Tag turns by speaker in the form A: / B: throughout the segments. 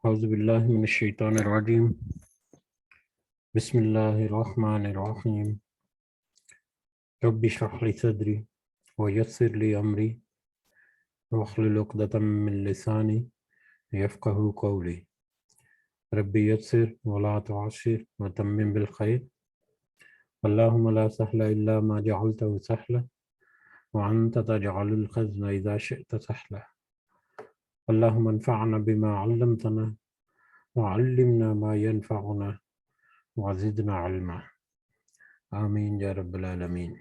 A: اعوذ باللہ من الشیطان الرجیم بسم اللہ الرحمن الرحیم رب اشرح لی صدری ویسر لی امری واحلل عقدۃ من لسانی یفقہوا قولی رب یسر ولا تعسر وتمم بالخیر اللہم لا سہل الا ما جعلته سہلا وانت تجعل الحزن اذا شئت سہلا اللہم انفعنا بما علمتنا وعلمنا ما ينفعنا وزدنا علما آمین یا رب العالمین۔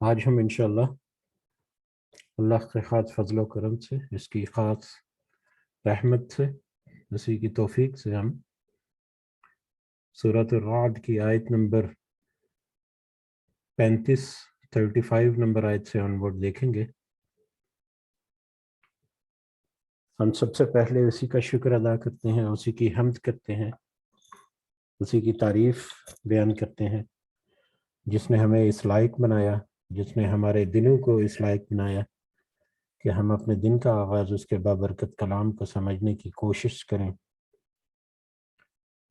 A: آج ہم انشاءاللہ اللہ کے خاص فضل و کرم سے، اس کی خاص رحمت سے، اسی کی توفیق سے ہم سورۃ الرعد کی آیت نمبر 35 نمبر آیت سے آنورڈ دیکھیں گے۔ ہم سب سے پہلے اسی کا شکر ادا کرتے ہیں، اسی کی حمد کرتے ہیں، اسی کی تعریف بیان کرتے ہیں جس نے ہمیں اس لائق بنایا، جس نے ہمارے دلوں کو اس لائق بنایا کہ ہم اپنے دن کا آغاز اس کے بابرکت کلام کو سمجھنے کی کوشش کریں،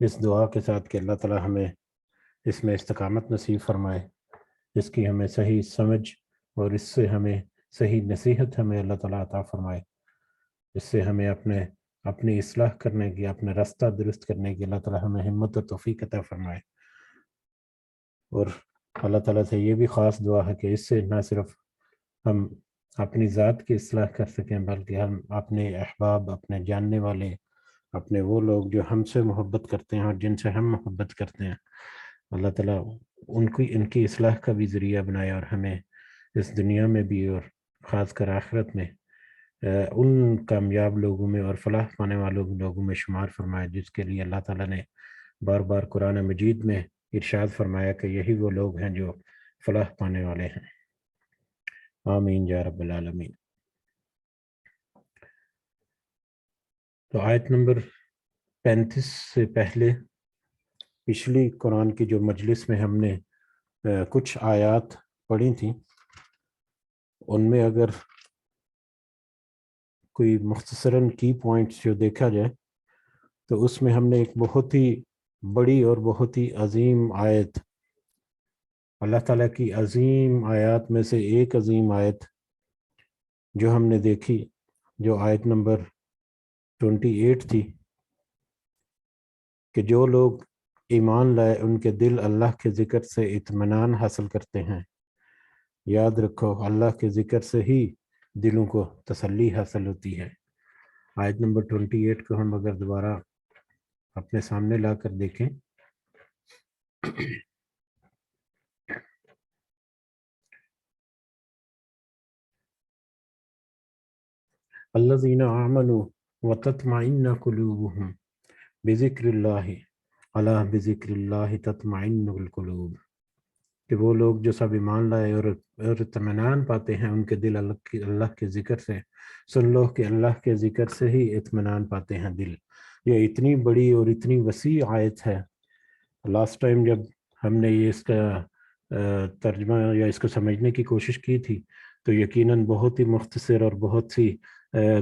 A: اس دعا کے ساتھ کہ اللہ تعالی ہمیں اس میں استقامت نصیب فرمائے، اس کی ہمیں صحیح سمجھ اور اس سے ہمیں صحیح نصیحت ہمیں اللہ تعالیٰ عطا فرمائے، اس سے ہمیں اپنی اصلاح کرنے کی، اپنے راستہ درست کرنے کی اللہ تعالیٰ ہمیں ہمت و توفیق عطا فرمائے۔ اور اللہ تعالیٰ سے یہ بھی خاص دعا ہے کہ اس سے نہ صرف ہم اپنی ذات کی اصلاح کر سکیں بلکہ ہم اپنے احباب، اپنے جاننے والے، اپنے وہ لوگ جو ہم سے محبت کرتے ہیں اور جن سے ہم محبت کرتے ہیں، اللہ تعالیٰ ان کی اصلاح کا بھی ذریعہ بنائے اور ہمیں اس دنیا میں بھی اور خاص کر آخرت میں ان کامیاب لوگوں میں اور فلاح پانے والوں لوگوں میں شمار فرمائے جس کے لیے اللہ تعالیٰ نے بار بار قرآن مجید میں ارشاد فرمایا کہ یہی وہ لوگ ہیں جو فلاح پانے والے ہیں۔ آمین یا رب العالمین۔ تو آیت نمبر 35 سے پہلے پچھلی قرآن کی جو مجلس میں ہم نے کچھ آیات پڑھی تھیں، ان میں اگر کوئی مختصراً کی پوائنٹس جو دیکھا جائے تو اس میں ہم نے ایک بہت ہی بڑی اور بہت ہی عظیم آیت، اللہ تعالیٰ کی عظیم آیات میں سے ایک عظیم آیت جو ہم نے دیکھی، جو آیت نمبر 28 تھی کہ جو لوگ ایمان لائے ان کے دل اللہ کے ذکر سے اطمینان حاصل کرتے ہیں۔ یاد رکھو، اللہ کے ذکر سے ہی دلوں کو تسلی حاصل ہوتی ہے۔ آیت نمبر 28 کو ہم اگر دوبارہ اپنے سامنے لا کر دیکھیں، الذین آمنوا وتطمئن قلوبهم بذکر اللہ الا بذکر اللہ تطمئن القلوب، کہ وہ لوگ جو سب ایمان لائے اور اطمینان پاتے ہیں ان کے دل اللہ کے ذکر سے۔ سن لو کہ اللہ کے ذکر سے ہی اطمینان پاتے ہیں دل۔ یہ اتنی بڑی اور اتنی وسیع آیت ہے۔ لاسٹ ٹائم جب ہم نے اس کا ترجمہ یا اس کو سمجھنے کی کوشش کی تھی تو یقیناً بہت ہی مختصر اور بہت سی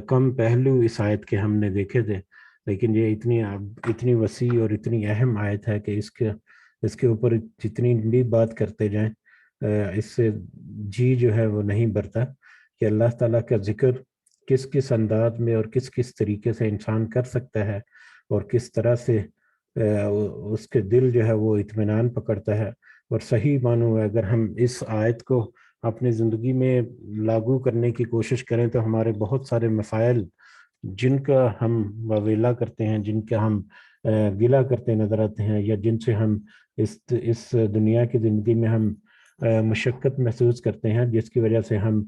A: کم پہلو اس آیت کے ہم نے دیکھے تھے، لیکن یہ اتنی وسیع اور اتنی اہم آیت ہے کہ اس کے اوپر جتنی بھی بات کرتے جائیں اس سے جی جو ہے وہ نہیں بھرتا کہ اللہ تعالیٰ کا ذکر کس کس انداز میں اور کس کس طریقے سے انسان کر سکتا ہے اور کس طرح سے اس کے دل جو ہے وہ اطمینان پکڑتا ہے۔ اور صحیح معنوں میں اگر ہم اس آیت کو اپنی زندگی میں لاگو کرنے کی کوشش کریں تو ہمارے بہت سارے مسائل جن کا ہم واویلا کرتے ہیں، جن کا ہم گلہ کرتے نظر آتے ہیں، یا جن سے ہم اس دنیا کی زندگی میں ہم مشقت محسوس کرتے ہیں، جس کی وجہ سے ہم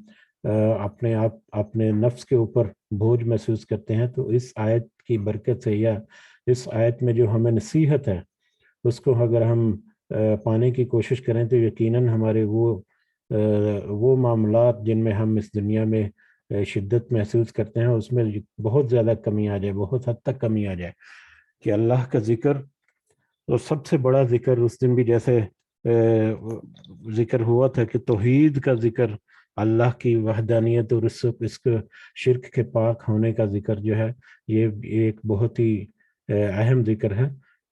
A: اپنے نفس کے اوپر بوجھ محسوس کرتے ہیں، تو اس آیت کی برکت سے یا اس آیت میں جو ہمیں نصیحت ہے اس کو اگر ہم پانے کی کوشش کریں تو یقیناً ہمارے وہ معاملات جن میں ہم اس دنیا میں شدت محسوس کرتے ہیں اس میں بہت زیادہ کمی آ جائے، بہت حد تک کمی آ جائے کہ اللہ کا ذکر، اور سب سے بڑا ذکر اس دن بھی جیسے ذکر ہوا تھا کہ توحید کا ذکر اللہ کی وحدانیت اور اس کے شرک کے پاک ہونے کا ذکر جو ہے یہ ایک بہت ہی اہم ذکر ہے،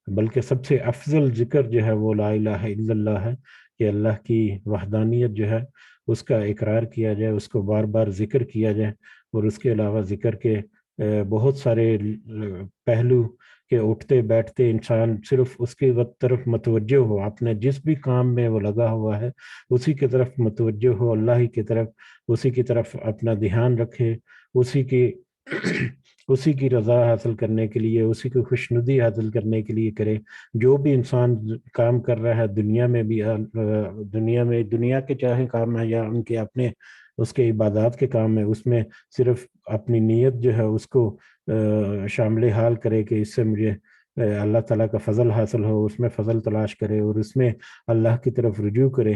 A: بلکہ سب سے افضل ذکر جو ہے وہ لا الہ الا اللہ ہے، کہ اللہ کی وحدانیت جو ہے اس کا اقرار کیا جائے، اس کو بار بار ذکر کیا جائے، اور اس کے علاوہ ذکر کے بہت سارے پہلو کہ اٹھتے بیٹھتے انسان صرف اس کی طرف متوجہ ہو، اپنے جس بھی کام میں وہ لگا ہوا ہے اسی کی طرف متوجہ ہو، اللہ ہی کی طرف، اسی کی طرف اپنا دھیان رکھے، اسی کی اسی کی رضا حاصل کرنے کے لیے، اسی کی خوشنودی حاصل کرنے کے لیے کرے۔ جو بھی انسان کام کر رہا ہے دنیا میں بھی، دنیا کے چاہے کام ہے یا ان کے اپنے اس کے عبادات کے کام ہے، اس میں صرف اپنی نیت جو ہے اس کو شامل حال کرے کہ اس سے مجھے اللہ تعالیٰ کا فضل حاصل ہو، اس میں فضل تلاش کرے اور اس میں اللہ کی طرف رجوع کرے۔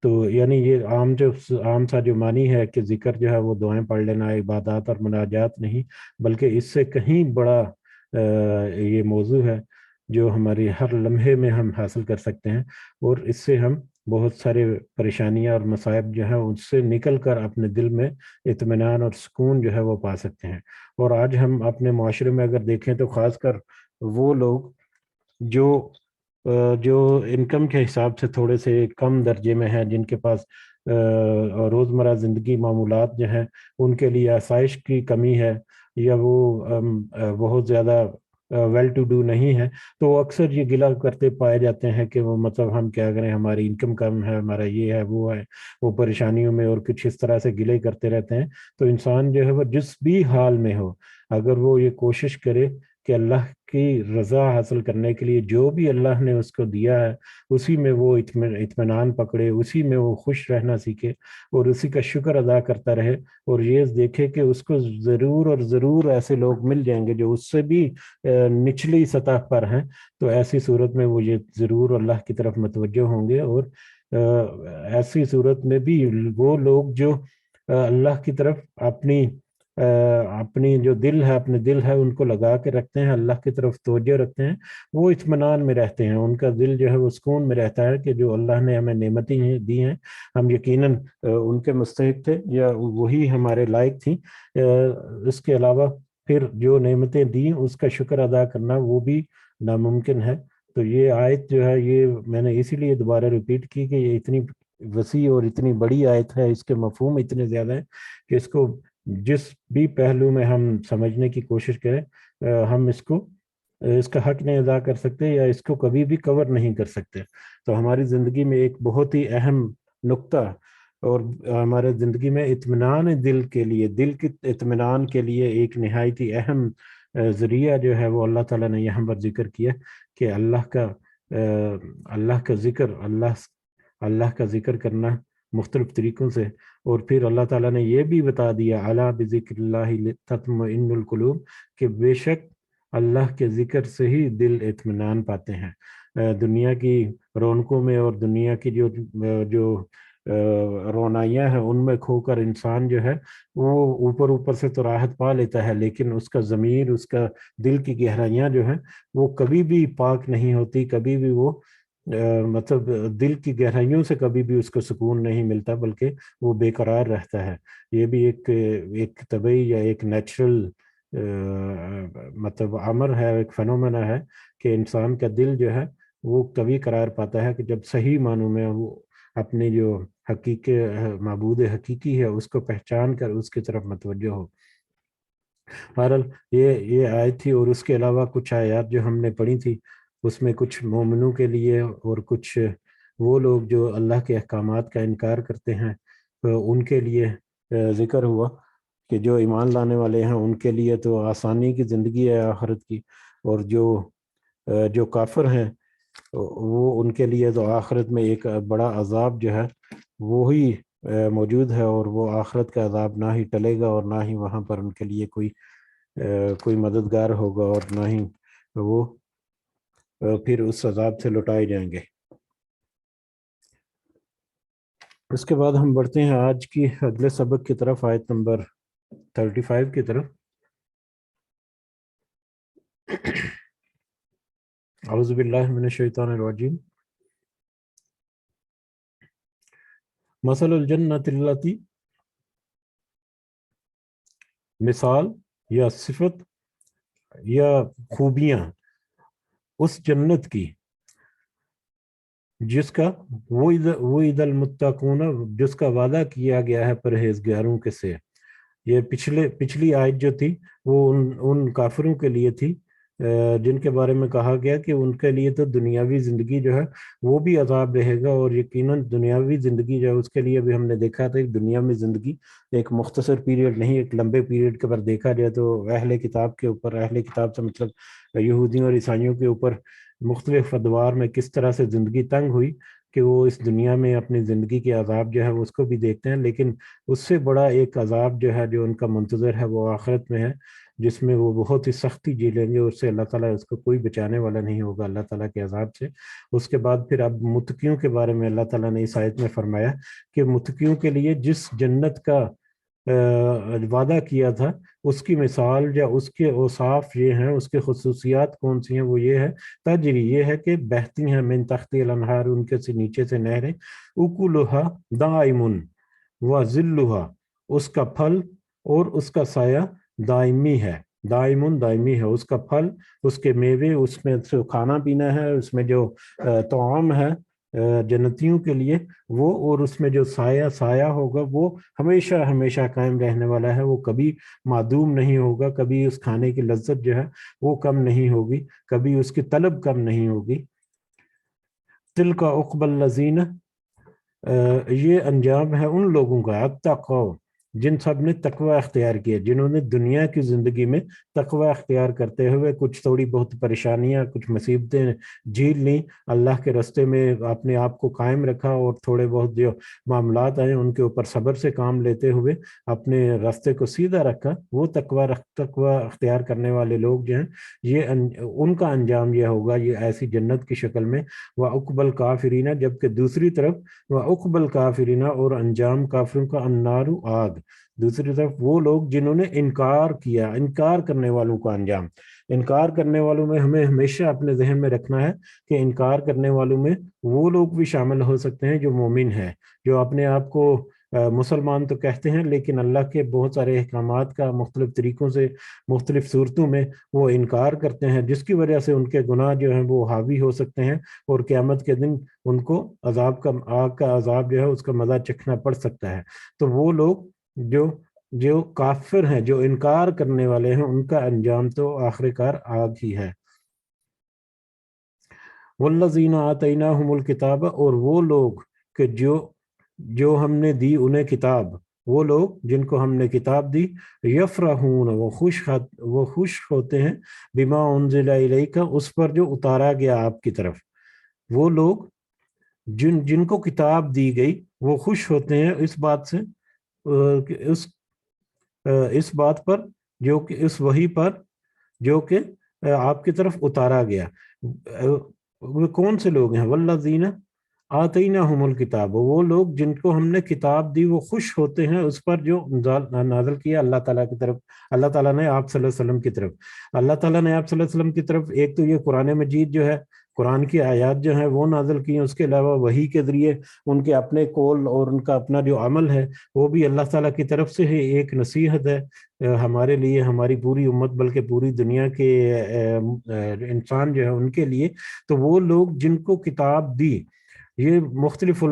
A: تو یعنی یہ عام سا جو معنی ہے کہ ذکر جو ہے وہ دعائیں پڑھ لینا، عبادات اور مناجات نہیں، بلکہ اس سے کہیں بڑا یہ موضوع ہے جو ہماری ہر لمحے میں ہم حاصل کر سکتے ہیں، اور اس سے ہم بہت سارے پریشانیاں اور مصائب جو ہیں اس سے نکل کر اپنے دل میں اطمینان اور سکون جو ہے وہ پا سکتے ہیں۔ اور آج ہم اپنے معاشرے میں اگر دیکھیں تو خاص کر وہ لوگ جو جو انکم کے حساب سے تھوڑے سے کم درجے میں ہیں، جن کے پاس روزمرہ زندگی معمولات جو ہیں ان کے لیے آسائش کی کمی ہے، یا وہ بہت زیادہ ویل ٹو ڈو نہیں ہے، تو وہ اکثر یہ گلہ کرتے پائے جاتے ہیں کہ وہ مطلب ہم کیا کریں، ہماری انکم کم ہے، ہمارا یہ ہے وہ ہے، وہ پریشانیوں میں اور کچھ اس طرح سے گلے کرتے رہتے ہیں۔ تو انسان جو ہے وہ جس بھی حال میں ہو، اگر وہ یہ کوشش کرے کہ اللہ کی رضا حاصل کرنے کے لیے جو بھی اللہ نے اس کو دیا ہے اسی میں وہ اطمینان پکڑے، اسی میں وہ خوش رہنا سیکھے اور اسی کا شکر ادا کرتا رہے، اور یہ دیکھے کہ اس کو ضرور اور ضرور ایسے لوگ مل جائیں گے جو اس سے بھی نچلی سطح پر ہیں، تو ایسی صورت میں وہ یہ ضرور اللہ کی طرف متوجہ ہوں گے، اور ایسی صورت میں بھی وہ لوگ جو اللہ کی طرف اپنی جو دل ہے، اپنے دل ہے ان کو لگا کے رکھتے ہیں، اللہ کی طرف توجہ رکھتے ہیں، وہ اطمینان میں رہتے ہیں، ان کا دل جو ہے وہ سکون میں رہتا ہے کہ جو اللہ نے ہمیں نعمتیں دی ہیں ہم یقیناً ان کے مستحق تھے یا وہی ہمارے لائق تھیں۔ اس کے علاوہ پھر جو نعمتیں دیں اس کا شکر ادا کرنا وہ بھی ناممکن ہے۔ تو یہ آیت جو ہے یہ میں نے اسی لیے دوبارہ ریپیٹ کی کہ یہ اتنی وسیع اور اتنی بڑی آیت ہے، اس کے مفہوم اتنے زیادہ ہیں کہ اس کو جس بھی پہلو میں ہم سمجھنے کی کوشش کریں ہم اس کا حق نہیں ادا کر سکتے یا اس کو کبھی بھی کور نہیں کر سکتے۔ تو ہماری زندگی میں ایک بہت ہی اہم نقطہ، اور ہمارے زندگی میں اطمینان دل کے لیے، دل کے اطمینان کے لیے ایک نہایت ہی اہم ذریعہ جو ہے وہ اللہ تعالیٰ نے یہاں پر ذکر کیا کہ اللہ کا ذکر، اللہ کا ذکر کرنا مختلف طریقوں سے، اور پھر اللہ تعالیٰ نے یہ بھی بتا دیا الا بذکر اللہ تطمئن القلوب، کہ بے شک اللہ کے ذکر سے ہی دل اطمینان پاتے ہیں۔ دنیا کی رونقوں میں اور دنیا کی جو رونائیاں ہیں ان میں کھو کر انسان جو ہے وہ اوپر اوپر سے تو راحت پا لیتا ہے، لیکن اس کا ضمیر، اس کا دل کی گہرائیاں جو ہیں وہ کبھی بھی پاک نہیں ہوتی، کبھی بھی وہ مطلب دل کی گہرائیوں سے کبھی بھی اس کو سکون نہیں ملتا، بلکہ وہ بے قرار رہتا ہے۔ یہ بھی ایک طبعی یا ایک نیچرل مطلب امر ہے، ایک فنومنا ہے کہ انسان کا دل جو ہے وہ کبھی قرار پاتا ہے کہ جب صحیح معنوں میں وہ اپنی جو معبود حقیقی ہے اس کو پہچان کر اس کی طرف متوجہ ہو۔ بہرحال یہ آیت تھی، اور اس کے علاوہ کچھ آیات جو ہم نے پڑھی تھی اس میں کچھ مومنوں کے لیے اور کچھ وہ لوگ جو اللہ کے احکامات کا انکار کرتے ہیں تو ان کے لیے ذکر ہوا کہ جو ایمان لانے والے ہیں ان کے لیے تو آسانی کی زندگی ہے آخرت کی، اور جو کافر ہیں وہ ان کے لیے تو آخرت میں ایک بڑا عذاب جو ہے وہی موجود ہے، اور وہ آخرت کا عذاب نہ ہی ٹلے گا، اور نہ ہی وہاں پر ان کے لیے کوئی مددگار ہوگا، اور نہ ہی وہ پھر اس عذاب سے لٹائے جائیں گے۔ اس کے بعد ہم بڑھتے ہیں آج کی اگلے سبق کی طرف، آیت نمبر 35 کی طرف۔ اعوذ باللہ من الشیطان الرجیم۔ مثل الجنۃ التی مثال یا صفت یا خوبیاں اس جنت کی جس کا وعد المتقون جس کا وعدہ کیا گیا ہے پرہیزگاروں کے سے. یہ پچھلی آیت جو تھی وہ ان کافروں کے لیے تھی جن کے بارے میں کہا گیا کہ ان کے لیے تو دنیاوی زندگی جو ہے وہ بھی عذاب رہے گا، اور یقیناً دنیاوی زندگی جو ہے اس کے لیے بھی ہم نے دیکھا تھا کہ دنیا میں زندگی ایک مختصر پیریڈ نہیں، ایک لمبے پیریڈ کے پر دیکھا جائے تو اہل کتاب کے اوپر، اہل کتاب سے مطلب یہودیوں اور عیسائیوں کے اوپر مختلف ادوار میں کس طرح سے زندگی تنگ ہوئی کہ وہ اس دنیا میں اپنی زندگی کے عذاب جو ہے اس کو بھی دیکھتے ہیں، لیکن اس سے بڑا ایک عذاب جو ہے جو ان کا منتظر ہے وہ آخرت میں ہے، جس میں وہ بہت ہی سختی جی لیں گے، اس سے اللہ تعالیٰ اس کو کوئی بچانے والا نہیں ہوگا اللہ تعالیٰ کے عذاب سے. اس کے بعد پھر اب متقیوں کے بارے میں اللہ تعالیٰ نے اس آیت میں فرمایا کہ متقیوں کے لیے جس جنت کا وعدہ کیا تھا اس کی مثال یا اس کے اوصاف یہ ہیں، اس کے خصوصیات کون سی ہیں، وہ یہ ہے تجری، یہ ہے کہ بہتی ہیں من تحت الانہار، ان کے سے نیچے سے نہریں، اکلھا دائم وذلھا، اس کا پھل اور اس کا سایہ دائمی ہے، دائمی ہے، اس کا پھل، اس کے میوے، اس میں جو کھانا پینا ہے، اس میں جو طعام ہے جنتیوں کے لیے وہ، اور اس میں جو سایہ ہوگا وہ ہمیشہ ہمیشہ قائم رہنے والا ہے، وہ کبھی معدوم نہیں ہوگا، کبھی اس کھانے کی لذت جو ہے وہ کم نہیں ہوگی، کبھی اس کی طلب کم نہیں ہوگی. تلک عقبی الذین، یہ انجام ہے ان لوگوں کا اتقوا، جن سب نے تقوی اختیار کیا، جنہوں نے دنیا کی زندگی میں تقوی اختیار کرتے ہوئے کچھ تھوڑی بہت پریشانیاں، کچھ مصیبتیں جھیل لیں، اللہ کے راستے میں اپنے آپ کو قائم رکھا، اور تھوڑے بہت جو معاملات آئے ان کے اوپر صبر سے کام لیتے ہوئے اپنے راستے کو سیدھا رکھا، وہ تقوی اختیار کرنے والے لوگ جو ہیں یہ ان کا انجام یہ ہوگا، یہ ایسی جنت کی شکل میں. وعقبی الکافرین، جبکہ دوسری طرف وعقبی الکافرین، اور انجام کافروں کا النار، آگ. دوسری طرف وہ لوگ جنہوں نے انکار کیا، انکار کرنے والوں کا انجام. انکار کرنے والوں میں ہمیں ہمیشہ اپنے ذہن میں رکھنا ہے کہ انکار کرنے والوں میں وہ لوگ بھی شامل ہو سکتے ہیں جو مومن ہیں، جو اپنے آپ کو مسلمان تو کہتے ہیں لیکن اللہ کے بہت سارے احکامات کا مختلف طریقوں سے مختلف صورتوں میں وہ انکار کرتے ہیں، جس کی وجہ سے ان کے گناہ جو ہیں وہ حاوی ہو سکتے ہیں، اور قیامت کے دن ان کو آگ کا عذاب جو ہے اس کا مزہ چکھنا پڑ سکتا ہے. تو وہ لوگ جو کافر ہیں، جو انکار کرنے والے ہیں، ان کا انجام تو آخر کار آگ ہی ہے. والذین آتیناہم الکتاب، اور وہ لوگ کہ جو ہم نے دی انہیں کتاب، وہ لوگ جن کو ہم نے کتاب دی، یفرحون، وہ خوش ہوتے ہیں، بما انزل الیک، اس پر جو اتارا گیا آپ کی طرف. وہ لوگ جن کو کتاب دی گئی وہ خوش ہوتے ہیں اس بات سے، اس بات پر جو کہ اس وحی پر جو کہ آپ کی طرف اتارا گیا. وہ کون سے لوگ ہیں؟ والذین آتیناہم الکتاب، وہ لوگ جن کو ہم نے کتاب دی وہ خوش ہوتے ہیں اس پر جو نازل کیا اللہ تعالیٰ کی طرف، اللہ تعالیٰ نے آپ صلی اللہ علیہ وسلم کی طرف. اللہ تعالیٰ نے آپ صلی اللہ علیہ وسلم کی طرف ایک تو یہ قرآن مجید جو ہے، قرآن کی آیات جو ہیں وہ نازل کی ہیں، اس کے علاوہ وحی کے ذریعے ان کے اپنے قول اور ان کا اپنا جو عمل ہے وہ بھی اللہ تعالیٰ کی طرف سے ہی ایک نصیحت ہے ہمارے لیے، ہماری پوری امت، بلکہ پوری دنیا کے انسان جو ہے ان کے لیے. تو وہ لوگ جن کو کتاب دی، یہ مختلف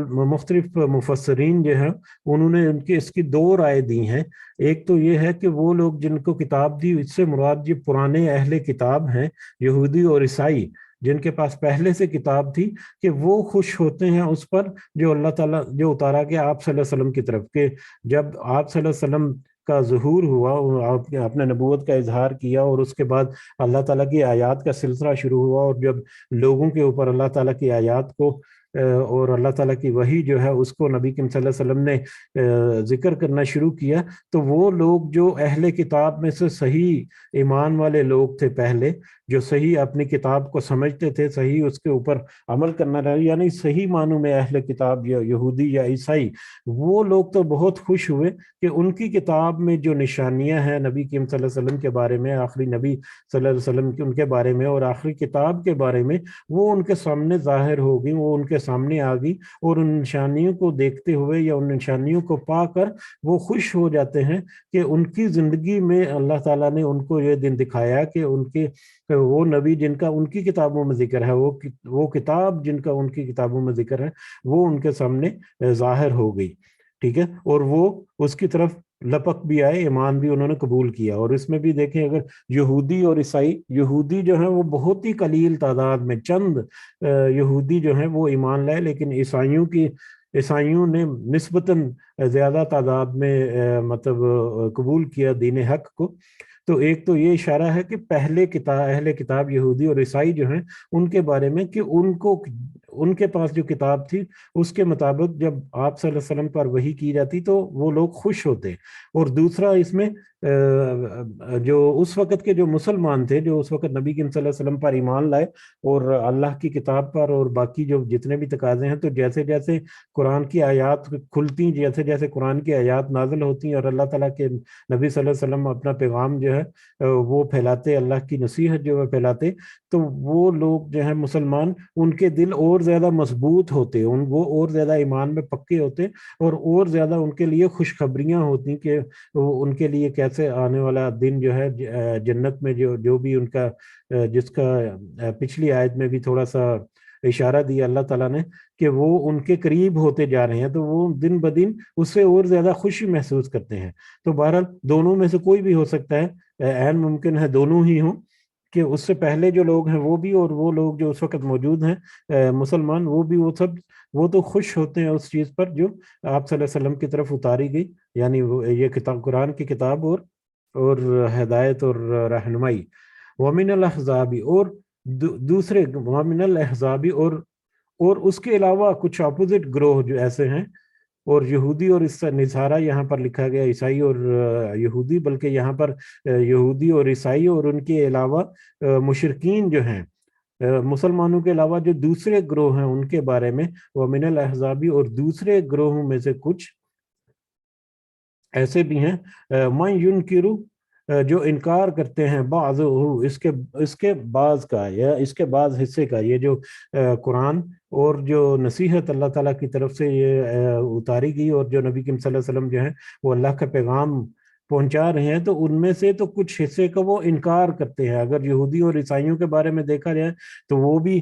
A: مفسرین جو ہیں انہوں نے اس کی دو رائے دی ہیں. ایک تو یہ ہے کہ وہ لوگ جن کو کتاب دی، اس سے مراد یہ پرانے اہل کتاب ہیں، یہودی اور عیسائی، جن کے پاس پہلے سے کتاب تھی، کہ وہ خوش ہوتے ہیں اس پر جو اللہ تعالیٰ جو اتارا گیا آپ صلی اللہ علیہ وسلم کی طرف. کہ جب آپ صلی اللہ علیہ وسلم کا ظہور ہوا، آپ نے اپنے نبوت کا اظہار کیا، اور اس کے بعد اللہ تعالیٰ کی آیات کا سلسلہ شروع ہوا، اور جب لوگوں کے اوپر اللہ تعالیٰ کی آیات کو اور اللہ تعالیٰ کی وحی جو ہے اس کو نبی کریم صلی اللہ علیہ وسلم نے ذکر کرنا شروع کیا، تو وہ لوگ جو اہل کتاب میں سے صحیح ایمان والے لوگ تھے پہلے، جو صحیح اپنی کتاب کو سمجھتے تھے، صحیح اس کے اوپر عمل کرنا رہا، یعنی صحیح معنوں میں اہل کتاب یا یہودی یا عیسائی، وہ لوگ تو بہت خوش ہوئے کہ ان کی کتاب میں جو نشانیاں ہیں نبی کریم صلی اللہ علیہ وسلم کے بارے میں، آخری نبی صلی اللہ علیہ وسلم ان کے بارے میں اور آخری کتاب کے بارے میں، وہ ان کے سامنے ظاہر ہوگی، وہ ان کے سامنے آ گئی، اور ان نشانیوں کو دیکھتے ہوئے یا ان نشانیوں کو پا کر وہ خوش ہو جاتے ہیں کہ ان کی زندگی میں اللہ تعالیٰ نے ان کو یہ دن دکھایا کہ ان کے وہ نبی جن کا ان کی کتابوں میں ذکر ہے، وہ کتاب جن کا ان کی کتابوں میں ذکر ہے، وہ ان کے سامنے ظاہر ہو گئی، ٹھیک ہے، اور وہ اس کی طرف لپک بھی آئے، ایمان بھی انہوں نے قبول کیا۔ اور اس میں بھی دیکھیں، اگر یہودی اور عیسائی، یہودی جو ہیں وہ بہت ہی قلیل تعداد میں، چند یہودی جو ہیں وہ ایمان لائے، لیکن عیسائیوں نے نسبتاً زیادہ تعداد میں مطلب قبول کیا دین حق کو۔ تو ایک تو یہ اشارہ ہے کہ پہلے اہل کتاب یہودی اور عیسائی جو ہیں ان کے بارے میں، کہ ان کے پاس جو کتاب تھی اس کے مطابق جب آپ صلی اللہ علیہ وسلم پر وحی کی جاتی تو وہ لوگ خوش ہوتے۔ اور دوسرا اس میں جو اس وقت کے جو مسلمان تھے، جو اس وقت نبی کریم صلی اللہ علیہ وسلم پر ایمان لائے اور اللہ کی کتاب پر اور باقی جو جتنے بھی تقاضے ہیں، تو جیسے جیسے قرآن کی آیات کھلتی، جیسے جیسے قرآن کی آیات نازل ہوتی ہیں اور اللہ تعالیٰ کے نبی صلی اللہ علیہ وسلم اپنا پیغام جو ہے وہ پھیلاتے، اللہ کی نصیحت جو ہے پھیلاتے، تو وہ لوگ جو ہیں مسلمان، ان کے دل اور زیادہ مضبوط ہوتے، وہ اور زیادہ ایمان میں پکے ہوتے، اور زیادہ ان کے لیے خوشخبریاں ہوتی کہ ان کے لیے کیسے آنے والا دن جو ہے جنت میں جو بھی ان کا، جس کا پچھلی آیت میں بھی تھوڑا سا اشارہ دیا اللہ تعالیٰ نے کہ وہ ان کے قریب ہوتے جا رہے ہیں، تو وہ دن بدن اس سے اور زیادہ خوشی محسوس کرتے ہیں۔ تو بہرحال دونوں میں سے کوئی بھی ہو سکتا ہے، عین ممکن ہے دونوں ہی ہوں، کہ اس سے پہلے جو لوگ ہیں وہ بھی، اور وہ لوگ جو اس وقت موجود ہیں مسلمان، وہ بھی، وہ تو خوش ہوتے ہیں اس چیز پر جو آپ صلی اللہ علیہ وسلم کی طرف اتاری گئی، یعنی یہ کتاب، قرآن کی کتاب اور ہدایت اور رہنمائی۔ ومن الاحزاب، اور دوسرے ومن الاحزاب، اور اس کے علاوہ کچھ اپوزٹ گروہ جو ایسے ہیں، اور یہودی، اور اس نصارہ یہاں پر لکھا گیا عیسائی اور یہودی، بلکہ یہاں پر یہودی اور عیسائی اور ان کے علاوہ مشرکین جو ہیں، مسلمانوں کے علاوہ جو دوسرے گروہ ہیں ان کے بارے میں، ومن الاحزاب، اور دوسرے گروہوں میں سے کچھ ایسے بھی ہیں، من ینکرو، جو انکار کرتے ہیں، بعضہ، اس کے بعض کا یا اس کے بعض حصے کا، یہ جو قرآن اور جو نصیحت اللہ تعالیٰ کی طرف سے یہ اتاری گئی، اور جو نبی کریم صلی اللہ علیہ وسلم جو ہیں وہ اللہ کا پیغام پہنچا رہے ہیں، تو ان میں سے تو کچھ حصے کا وہ انکار کرتے ہیں۔ اگر یہودی اور عیسائیوں کے بارے میں دیکھا جائے تو وہ بھی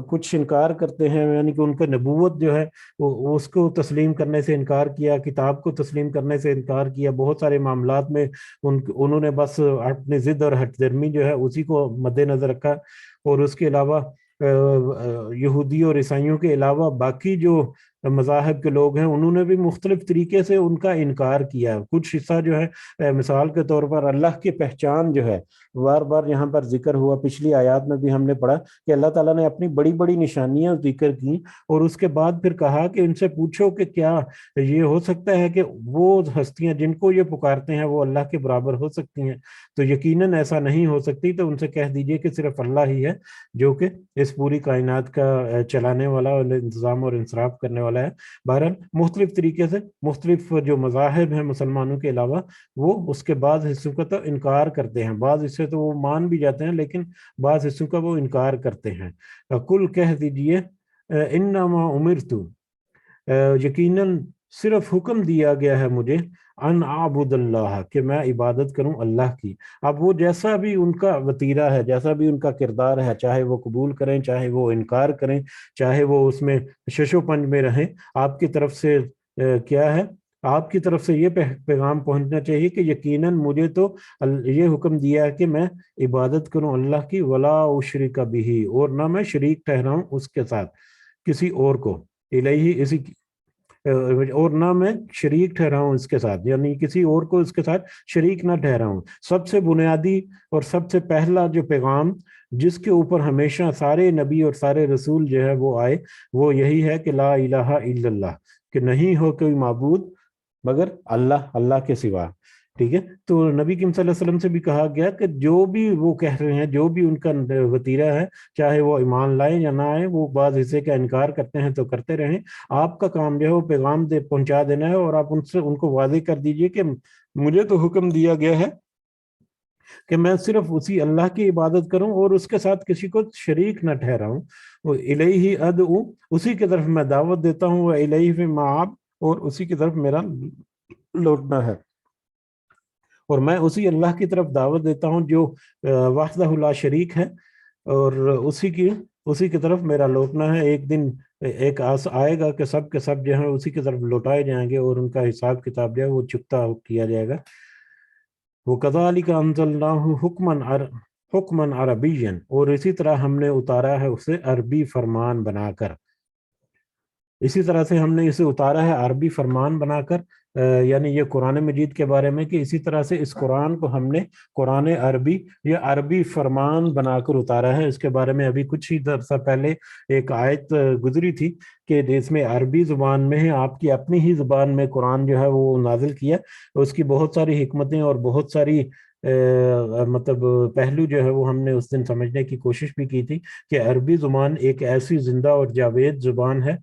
A: کچھ انکار کرتے ہیں، یعنی کہ ان کا نبوت جو ہے اس کو تسلیم کرنے سے انکار کیا، کتاب کو تسلیم کرنے سے انکار کیا، بہت سارے معاملات میں انہوں نے بس اپنی ضد اور ہٹ درمی جو ہے اسی کو مد نظر رکھا۔ اور اس کے علاوہ یہودی اور عیسائیوں کے علاوہ باقی جو مذاہب کے لوگ ہیں انہوں نے بھی مختلف طریقے سے ان کا انکار کیا۔ کچھ حصہ جو ہے، مثال کے طور پر اللہ کی پہچان جو ہے، بار بار یہاں پر ذکر ہوا، پچھلی آیات میں بھی ہم نے پڑھا کہ اللہ تعالیٰ نے اپنی بڑی بڑی نشانیاں ذکر کی، اور اس کے بعد پھر کہا کہ ان سے پوچھو کہ کیا یہ ہو سکتا ہے کہ وہ ہستیاں جن کو یہ پکارتے ہیں وہ اللہ کے برابر ہو سکتی ہیں؟ تو یقیناً ایسا نہیں ہو سکتی۔ تو ان سے کہہ دیجئے کہ صرف اللہ ہی ہے جو کہ اس پوری کائنات کا چلانے والا اور انتظام اور انصراف کرنے والا ہے۔ بہرحال مختلف طریقے سے مختلف جو مذاہب ہیں مسلمانوں کے علاوہ، وہ اس کے بعض حصوں کا تو انکار کرتے ہیں، بعض حصے تو وہ مان بھی جاتے ہیں لیکن بعض حصوں کا وہ انکار کرتے ہیں۔ کل کہہ دیجئے انما امرت، یقیناً صرف حکم دیا گیا ہے مجھے، ان اعبد اللہ، کہ میں عبادت کروں اللہ کی۔ اب وہ جیسا بھی ان کا وتیرہ ہے، جیسا بھی ان کا کردار ہے، چاہے وہ قبول کریں چاہے وہ انکار کریں، چاہے وہ اس میں شش و پنج میں رہیں، آپ کی طرف سے کیا ہے، آپ کی طرف سے یہ پیغام پہنچنا چاہیے کہ یقیناً مجھے تو یہ حکم دیا ہے کہ میں عبادت کروں اللہ کی، ولا اشرک بہ، اور نہ میں شریک ٹھہراؤں اس کے ساتھ کسی اور کو، الہی، اور نہ میں شریک ٹھہراؤں اس کے ساتھ، یعنی کسی اور کو اس کے ساتھ شریک نہ ٹھہراؤں۔ سب سے بنیادی اور سب سے پہلا جو پیغام جس کے اوپر ہمیشہ سارے نبی اور سارے رسول جو ہے وہ آئے، وہ یہی ہے کہ لا الہ الا اللہ، کہ نہیں ہو کوئی معبود مگر اللہ کے سوا، ٹھیک ہے۔ تو نبی کریم صلی اللہ علیہ وسلم سے بھی کہا گیا کہ جو بھی وہ کہہ رہے ہیں، جو بھی ان کا وتیرہ ہے، چاہے وہ ایمان لائیں یا نہ آئیں، وہ بعض حصے کا انکار کرتے ہیں تو کرتے رہیں، آپ کا کام جو ہے وہ پیغام پہنچا دینا ہے، اور آپ ان کو واضح کر دیجئے کہ مجھے تو حکم دیا گیا ہے کہ میں صرف اسی اللہ کی عبادت کروں اور اس کے ساتھ کسی کو شریک نہ ٹھہراؤں. وہ الیہ ادعو، اسی کی طرف میں دعوت دیتا ہوں. وہ الیہ فی معاب، اور اسی کی طرف میرا لوٹنا ہے. اور میں اسی اللہ کی طرف دعوت دیتا ہوں جو وحدہ لا شریک ہے، اور اسی کی طرف میرا لوٹنا ہے. ایک دن ایک آئے گا کہ سب کے سب جو ہیں اسی کی طرف لوٹائے جائیں گے، اور ان کا حساب کتاب جو ہے وہ چکتا کیا جائے گا. وَكَذَلِكَ أَنزَلْنَاهُ حُكْمًا عَرَبِيًّا، اور اسی طرح ہم نے اتارا ہے اسے عربی فرمان بنا کر. اسی طرح سے ہم نے اسے اتارا ہے عربی فرمان بنا کر، یعنی یہ قرآن مجید کے بارے میں کہ اسی طرح سے اس قرآن کو ہم نے قرآن عربی یا عربی فرمان بنا کر اتارا ہے. اس کے بارے میں ابھی کچھ ہی عرصہ پہلے ایک آیت گزری تھی کہ اس میں عربی زبان میں ہے، آپ کی اپنی ہی زبان میں قرآن جو ہے وہ نازل کیا. اس کی بہت ساری حکمتیں اور بہت ساری مطلب پہلو جو ہے وہ ہم نے اس دن سمجھنے کی کوشش بھی کی تھی کہ عربی زبان ایک ایسی زندہ اور جاوید زبان ہے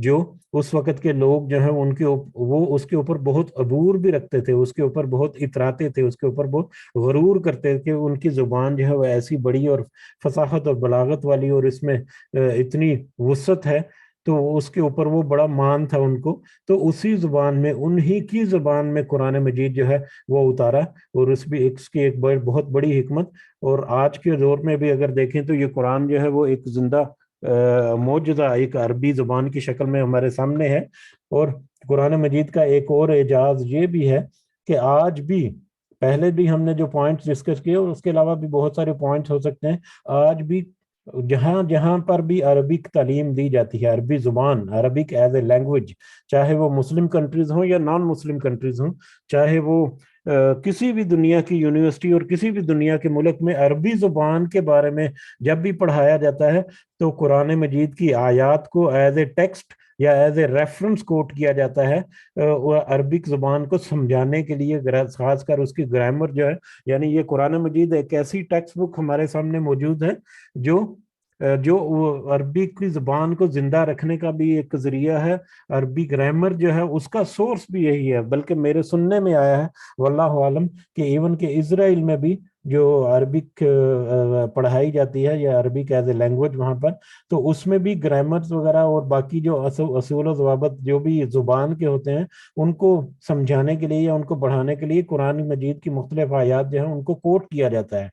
A: جو اس وقت کے لوگ جو ہیں ان کے وہ اس کے اوپر بہت عبور بھی رکھتے تھے، اس کے اوپر بہت اتراتے تھے، اس کے اوپر بہت غرور کرتے تھے کہ ان کی زبان جو ہے وہ ایسی بڑی اور فصاحت اور بلاغت والی، اور اس میں اتنی وسعت ہے، تو اس کے اوپر وہ بڑا مان تھا ان کو. تو اسی زبان میں، انہی کی زبان میں قرآن مجید جو ہے وہ اتارا، اور اس کی ایک بہت بڑی حکمت. اور آج کے دور میں بھی اگر دیکھیں تو یہ قرآن جو ہے وہ ایک زندہ موجودہ ایک عربی زبان کی شکل میں ہمارے سامنے ہے. اور قرآن مجید کا ایک اور اعجاز یہ بھی ہے کہ آج بھی، پہلے بھی ہم نے جو پوائنٹس ڈسکس کیے اور اس کے علاوہ بھی بہت سارے پوائنٹس ہو سکتے ہیں، آج بھی جہاں جہاں پر بھی عربک تعلیم دی جاتی ہے، عربی زبان، عربک ایز اے لینگویج، چاہے وہ مسلم کنٹریز ہوں یا نان مسلم کنٹریز ہوں، چاہے وہ کسی بھی دنیا کی یونیورسٹی اور کسی بھی دنیا کے ملک میں عربی زبان کے بارے میں جب بھی پڑھایا جاتا ہے تو قرآن مجید کی آیات کو ایز اے ٹیکسٹ یا ایز اے ریفرنس کوٹ کیا جاتا ہے عربک زبان کو سمجھانے کے لیے، خاص کر اس کی گرامر جو ہے. یعنی یہ قرآن مجید ایک ایسی ٹیکسٹ بک ہمارے سامنے موجود ہے جو عربی کی زبان کو زندہ رکھنے کا بھی ایک ذریعہ ہے. عربی گرامر جو ہے اس کا سورس بھی یہی ہے، بلکہ میرے سننے میں آیا ہے واللہ عالم کہ ایون کہ اسرائیل میں بھی جو عربک پڑھائی جاتی ہے یا عربک ایز اے لینگویج وہاں پر، تو اس میں بھی گرامرز وغیرہ اور باقی جو اصول و ضوابط جو بھی زبان کے ہوتے ہیں ان کو سمجھانے کے لیے یا ان کو بڑھانے کے لیے قرآن مجید کی مختلف آیات جو ہیں ان کو کوٹ کیا جاتا ہے.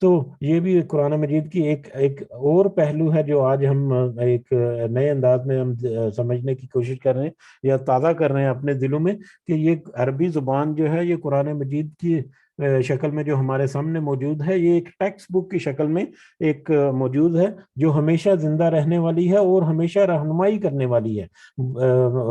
A: تو یہ بھی قرآن مجید کی ایک اور پہلو ہے جو آج ہم ایک نئے انداز میں ہم سمجھنے کی کوشش کر رہے ہیں یا تازہ کر رہے ہیں اپنے دلوں میں، کہ یہ عربی زبان جو ہے یہ قرآن مجید کی شکل میں جو ہمارے سامنے موجود ہے، یہ ایک ٹیکسٹ بک کی شکل میں ایک موجود ہے جو ہمیشہ زندہ رہنے والی ہے اور ہمیشہ رہنمائی کرنے والی ہے،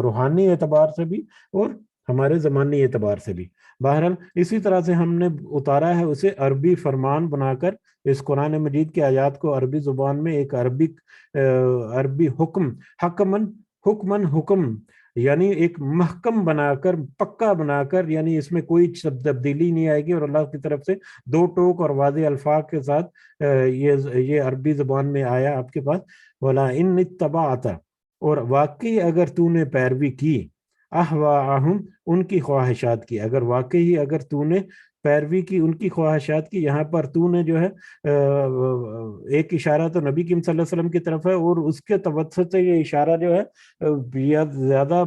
A: روحانی اعتبار سے بھی اور ہمارے زمانی اعتبار سے بھی. بہرحال اسی طرح سے ہم نے اتارا ہے اسے عربی فرمان بنا کر، اس قرآن مجید کی آیات کو عربی زبان میں ایک عربی حکم یعنی ایک محکم بنا کر، پکا بنا کر، یعنی اس میں کوئی تبدیلی نہیں آئے گی، اور اللہ کی طرف سے دو ٹوک اور واضح الفاظ کے ساتھ یہ عربی زبان میں آیا آپ کے پاس. وَلَا إِنْ اتَّبَعْتَ، اور واقعی اگر تو نے پیروی کی، احواہم، ان کی خواہشات کی، اگر تو نے پیروی کی ان کی خواہشات کی. یہاں پر تو نے جو ہے ایک اشارہ تو نبی کریم صلی اللہ علیہ وسلم کی طرف ہے، اور اس کے توسط سے یہ اشارہ جو ہے زیادہ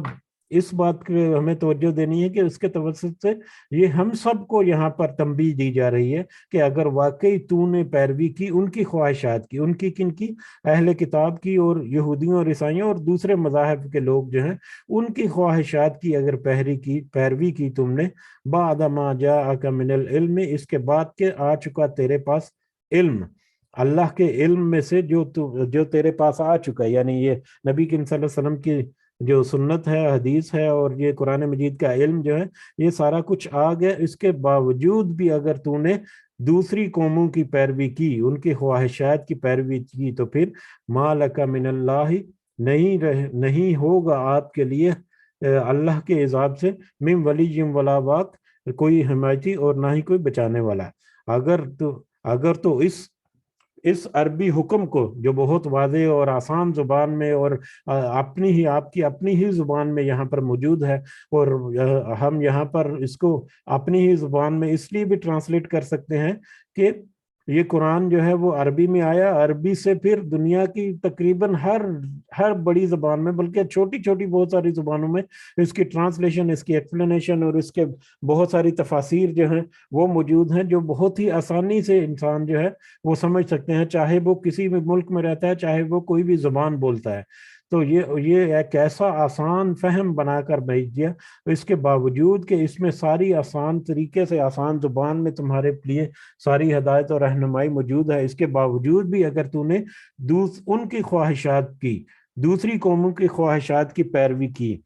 A: اس بات کی ہمیں توجہ دینی ہے کہ اس کے توسط سے یہ ہم سب کو یہاں پر تنبیہ دی جا رہی ہے کہ اگر واقعی تو نے پیروی کی ان کی خواہشات کی، ان کی کن کی؟ اہل کتاب کی اور یہودیوں اور عیسائیوں اور دوسرے مذاہب کے لوگ جو ہیں ان کی خواہشات کی اگر پیروی کی تم نے، بعد ما جاءک من العلم، اس کے بعد کہ آ چکا تیرے پاس علم، اللہ کے علم میں سے جو تیرے پاس آ چکا ہے. یعنی یہ نبی کریم صلی اللہ علیہ وسلم کی جو سنت ہے، حدیث ہے، اور یہ قرآن مجید کا علم جو ہے یہ سارا کچھ آ گیا. اس کے باوجود بھی اگر تو نے دوسری قوموں کی پیروی کی، ان کی خواہشات کی پیروی کی، تو پھر ما لک من اللہ، نہیں ہوگا آپ کے لیے اللہ کے عذاب سے من ولی ولا واق، کوئی حمایتی اور نہ ہی کوئی بچانے والا. اگر تو اس عربی حکم کو جو بہت واضح اور آسان زبان میں اور اپنی ہی آپ کی اپنی ہی زبان میں یہاں پر موجود ہے، اور ہم یہاں پر اس کو اپنی ہی زبان میں اس لیے بھی ٹرانسلیٹ کر سکتے ہیں کہ یہ قرآن جو ہے وہ عربی میں آیا، عربی سے پھر دنیا کی تقریباً ہر بڑی زبان میں، بلکہ چھوٹی چھوٹی بہت ساری زبانوں میں اس کی ٹرانسلیشن، اس کی ایکسپلینیشن اور اس کے بہت ساری تفاسیر جو ہیں وہ موجود ہیں، جو بہت ہی آسانی سے انسان جو ہے وہ سمجھ سکتے ہیں، چاہے وہ کسی بھی ملک میں رہتا ہے، چاہے وہ کوئی بھی زبان بولتا ہے۔ تو یہ ایک ایسا آسان فہم بنا کر بھیج دیا، اس کے باوجود کہ اس میں ساری آسان طریقے سے آسان زبان میں تمہارے لیے ساری ہدایت اور رہنمائی موجود ہے، اس کے باوجود بھی اگر تو نے ان کی خواہشات کی، دوسری قوموں کی خواہشات کی پیروی کی،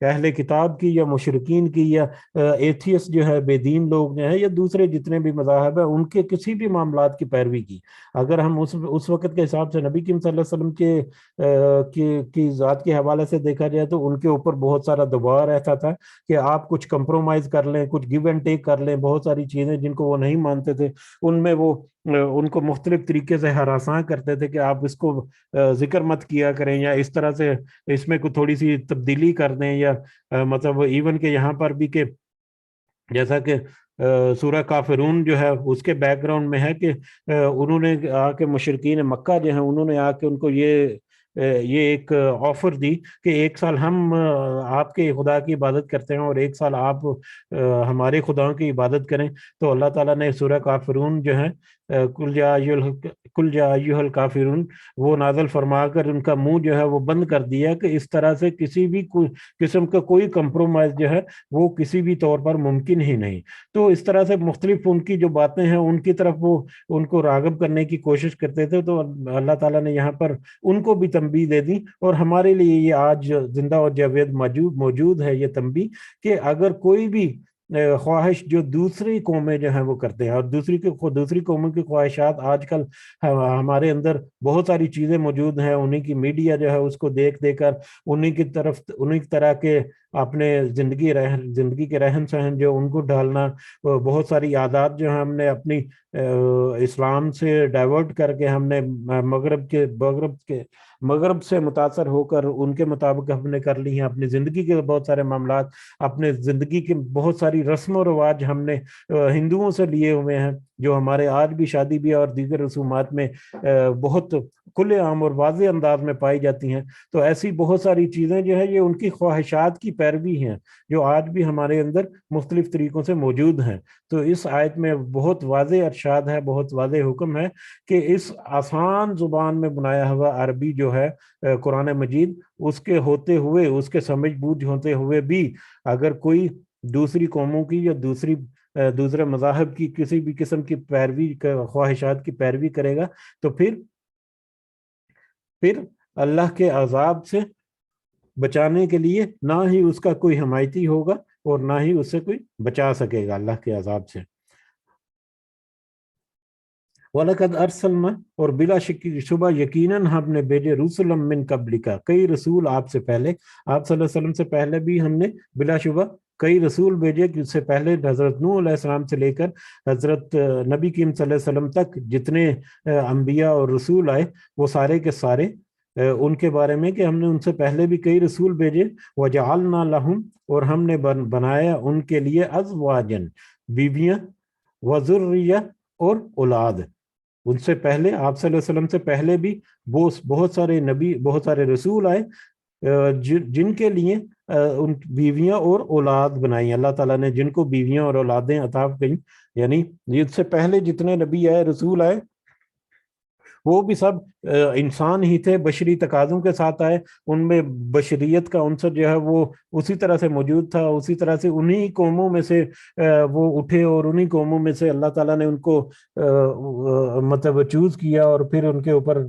A: اہل کتاب کی یا مشرکین کی یا ایتھیس جو ہے بے دین لوگ جو ہیں یا دوسرے جتنے بھی مذاہب ہیں ان کے کسی بھی معاملات کی پیروی کی، اگر ہم اس وقت کے حساب سے نبی کریم صلی اللہ علیہ وسلم کی ذات کے حوالے سے دیکھا جائے تو ان کے اوپر بہت سارا دباؤ رہتا تھا کہ آپ کچھ کمپرومائز کر لیں، کچھ گیو اینڈ ٹیک کر لیں، بہت ساری چیزیں جن کو وہ نہیں مانتے تھے ان میں وہ ان کو مختلف طریقے سے ہراساں کرتے تھے کہ آپ اس کو ذکر مت کیا کریں، یا اس طرح سے اس میں کوئی تھوڑی سی تبدیلی کر دیں، یا مطلب ایون کہ یہاں پر بھی کہ جیسا کہ سورہ کافرون جو ہے اس کے بیک گراؤنڈ میں ہے کہ انہوں نے آ کے مشرکین مکہ جو ہیں انہوں نے آ کے ان کو یہ ایک آفر دی کہ ایک سال ہم آپ کے خدا کی عبادت کرتے ہیں اور ایک سال آپ ہمارے خداؤں کی عبادت کریں، تو اللہ تعالیٰ نے سورہ کافرون جو ہے کل جا ایھا الکافرون وہ نازل فرما کر ان کا منہ جو ہے وہ بند کر دیا کہ اس طرح سے کسی بھی قسم کا کوئی کمپرومائز جو ہے وہ کسی بھی طور پر ممکن ہی نہیں۔ تو اس طرح سے مختلف ان کی جو باتیں ہیں ان کی طرف وہ ان کو راغب کرنے کی کوشش کرتے تھے، تو اللہ تعالیٰ نے یہاں پر ان کو بھی تنبیہ دے دی، اور ہمارے لیے یہ آج زندہ اور جاوید موجود ہے یہ تنبیہ کہ اگر کوئی بھی خواہش جو دوسری قومیں جو ہیں وہ کرتے ہیں، اور دوسری قوموں کی خواہشات آج کل ہمارے اندر بہت ساری چیزیں موجود ہیں، انہیں کی میڈیا جو ہے اس کو دیکھ کر انہیں طرح کے اپنے زندگی کے رہن سہن جو ان کو ڈالنا، بہت ساری عادات جو ہم نے اپنی اسلام سے ڈائیورٹ کر کے ہم نے مغرب سے متاثر ہو کر ان کے مطابق ہم نے کر لی ہیں، اپنی زندگی کے بہت سارے معاملات، اپنے زندگی کے بہت ساری رسم و رواج ہم نے ہندوؤں سے لیے ہوئے ہیں، جو ہمارے آج بھی شادی بیاہ اور دیگر رسومات میں بہت کھلے عام اور واضح انداز میں پائی جاتی ہیں۔ تو ایسی بہت ساری چیزیں جو ہے یہ ان کی خواہشات کی پیروی ہیں جو آج بھی ہمارے اندر مختلف طریقوں سے موجود ہیں۔ تو اس آیت میں بہت واضح ارشاد ہے، بہت واضح حکم ہے کہ اس آسان زبان میں بنایا ہوا عربی جو ہے قرآن مجید، اس کے ہوتے ہوئے، اس کے سمجھ بوجھ ہوتے ہوئے بھی اگر کوئی دوسری قوموں کی یا دوسرے مذاہب کی کسی بھی قسم کی پیروی، خواہشات کی پیروی کرے گا تو پھر اللہ کے عذاب سے بچانے کے لیے نہ ہی اس کا کوئی حمایتی ہوگا اور نہ ہی اس سے کوئی بچا سکے گا اللہ کے عذاب سے۔ وَلَقَدْ أَرْسَلْنَا، اور بلا شبہ یقیناً ہم نے بھیجے رسلا من قبلک، کئی رسول آپ سے پہلے، آپ صلی اللہ علیہ وسلم سے پہلے بھی ہم نے بلا شبہ کئی رسول بھیجے، اس سے پہلے حضرت نوح علیہ السلام سے لے کر حضرت نبی کریم صلی اللہ علیہ وسلم تک جتنے انبیاء اور رسول آئے وہ سارے کے سارے ان کے بارے میں کہ ہم نے ان سے پہلے بھی کئی رسول بھیجے، وَجَعَلْنَا لَهُمْ، اور ہم نے بنایا ان کے لیے ازواجن، بیویاں، وذریہ، اور اولاد۔ ان سے پہلے آپ صلی اللہ علیہ وسلم سے پہلے بھی بہت سارے نبی، بہت سارے رسول آئے جن کے لیے ان بیویاں اور اولاد بنائی، اللہ تعالیٰ نے جن کو بیویاں اور اولادیں عطا کیں، یعنی اس سے پہلے جتنے نبی آئے، رسول آئے، وہ بھی سب انسان ہی تھے، بشری تقاضوں کے ساتھ آئے، ان میں بشریت کا عنصر جو ہے وہ اسی طرح سے موجود تھا، اسی طرح سے انہی قوموں میں سے وہ اٹھے، اور انہی قوموں میں سے اللہ تعالیٰ نے ان کو مطلب چوز کیا اور پھر ان کے اوپر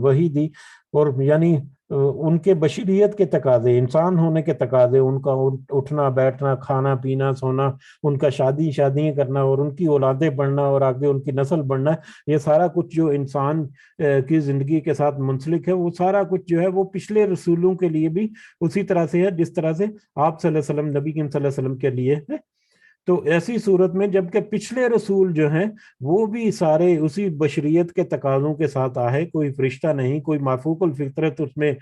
A: وحی دی، اور یعنی ان کے بشریت کے تقاضے، انسان ہونے کے تقاضے، ان کا اٹھنا بیٹھنا، کھانا پینا، سونا، ان کا شادیاں کرنا، اور ان کی اولادیں بڑھنا اور آگے ان کی نسل بڑھنا، یہ سارا کچھ جو انسان کی زندگی کے ساتھ منسلک ہے، وہ سارا کچھ جو ہے وہ پچھلے رسولوں کے لیے بھی اسی طرح سے ہے جس طرح سے آپ صلی اللہ علیہ وسلم، نبی کریم صلی اللہ علیہ وسلم کے لیے ہے۔ تو ایسی صورت میں جبکہ پچھلے رسول جو ہیں وہ بھی سارے اسی بشریت کے تقاضوں کے ساتھ آئے، کوئی فرشتہ نہیں، کوئی مافوق الفطرت اس میں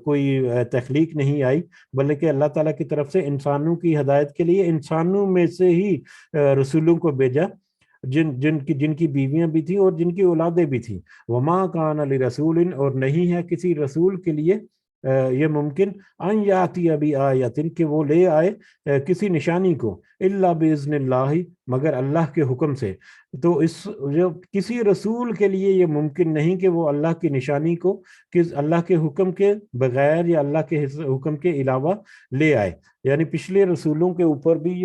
A: کوئی تخلیق نہیں آئی، بلکہ اللہ تعالیٰ کی طرف سے انسانوں کی ہدایت کے لیے انسانوں میں سے ہی رسولوں کو بھیجا، جن کی بیویاں بھی تھیں اور جن کی اولادیں بھی تھیں۔ وما کان لرسول، اور نہیں ہے کسی رسول کے لیے یہ ممکن ان یاتی ابی آیتن کہ وہ لے آئے کسی نشانی کو، الا باذن اللہ مگر اللہ کے حکم سے۔ تو اس جو کسی رسول کے لیے یہ ممکن نہیں کہ وہ اللہ کی نشانی کو اللہ کے حکم کے بغیر یا اللہ کے حکم کے علاوہ لے آئے۔ یعنی پچھلے رسولوں کے اوپر بھی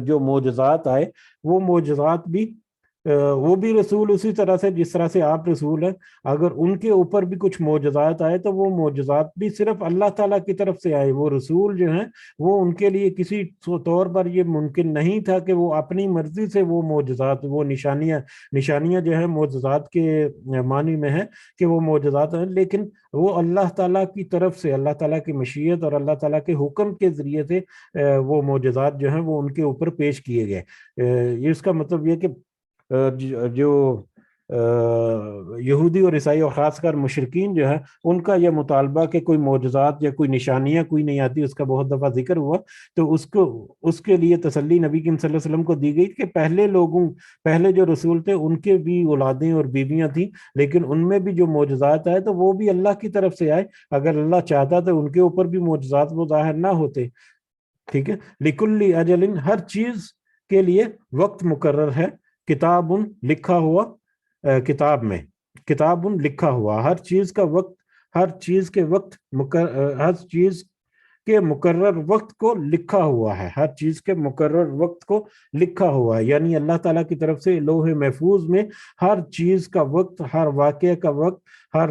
A: جو معجزات آئے وہ معجزات بھی وہ بھی رسول اسی طرح سے جس طرح سے آپ رسول ہیں، اگر ان کے اوپر بھی کچھ معجزات آئے تو وہ معجزات بھی صرف اللہ تعالیٰ کی طرف سے آئے۔ وہ رسول جو ہیں وہ ان کے لیے کسی طور پر یہ ممکن نہیں تھا کہ وہ اپنی مرضی سے وہ معجزات، وہ نشانیاں جو ہیں معجزات کے معنی میں ہے کہ وہ معجزات ہیں، لیکن وہ اللہ تعالیٰ کی طرف سے، اللہ تعالیٰ کی مشیت اور اللہ تعالیٰ کے حکم کے ذریعے سے وہ معجزات جو ہیں وہ ان کے اوپر پیش کیے گئے۔ یہ اس کا مطلب یہ کہ جو یہودی اور عیسائی اور خاص کر مشرکین جو ہے ان کا یہ مطالبہ کہ کوئی معجزات یا کوئی نشانیاں کوئی نہیں آتی، اس کا بہت دفعہ ذکر ہوا، تو اس کے لیے تسلی نبی کریم صلی اللہ علیہ وسلم کو دی گئی کہ پہلے جو رسول تھے ان کے بھی اولادیں اور بیویاں تھیں، لیکن ان میں بھی جو معجزات آئے تو وہ بھی اللہ کی طرف سے آئے، اگر اللہ چاہتا تو ان کے اوپر بھی معجزات وہ ظاہر نہ ہوتے۔ ٹھیک ہے، لکل اجل، ہر چیز کے لیے وقت مقرر ہے، کتاب لکھا ہوا، کتاب میں کتاب لکھا ہوا، ہر چیز کا وقت، ہر چیز کے وقت ہر چیز کے مقرر وقت کو لکھا ہوا ہے، ہر چیز کے مقرر وقت کو لکھا ہوا ہے، یعنی اللہ تعالیٰ کی طرف سے لوح محفوظ میں ہر چیز کا وقت، ہر واقعے کا وقت، ہر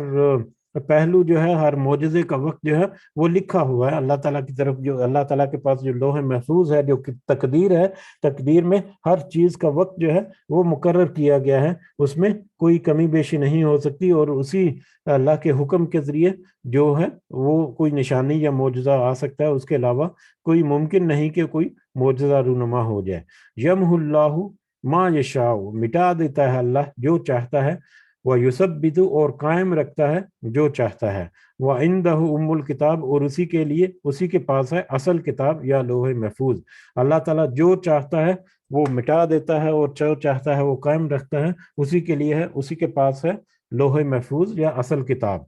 A: پہلو جو ہے، ہر معجزے کا وقت جو ہے وہ لکھا ہوا ہے اللہ تعالیٰ کی طرف۔ جو اللہ تعالیٰ کے پاس جو لوح محفوظ ہے، جو تقدیر ہے، تقدیر میں ہر چیز کا وقت جو ہے وہ مقرر کیا گیا ہے، اس میں کوئی کمی بیشی نہیں ہو سکتی، اور اسی اللہ کے حکم کے ذریعے جو ہے وہ کوئی نشانی یا معجزہ آ سکتا ہے، اس کے علاوہ کوئی ممکن نہیں کہ کوئی معجزہ رونما ہو جائے۔ یمح اللہ ما یشاء، مٹا دیتا ہے اللہ جو چاہتا ہے، وَيُثَبِّتُ، اور قائم رکھتا ہے جو چاہتا ہے، وَعِندَهُ ام الکتاب، اور اسی کے پاس ہے اصل کتاب یا لوح محفوظ۔ اللہ تعالیٰ جو چاہتا ہے وہ مٹا دیتا ہے، اور جو چاہتا ہے وہ قائم رکھتا ہے، اسی کے لیے ہے، اسی کے پاس ہے لوح محفوظ یا اصل کتاب۔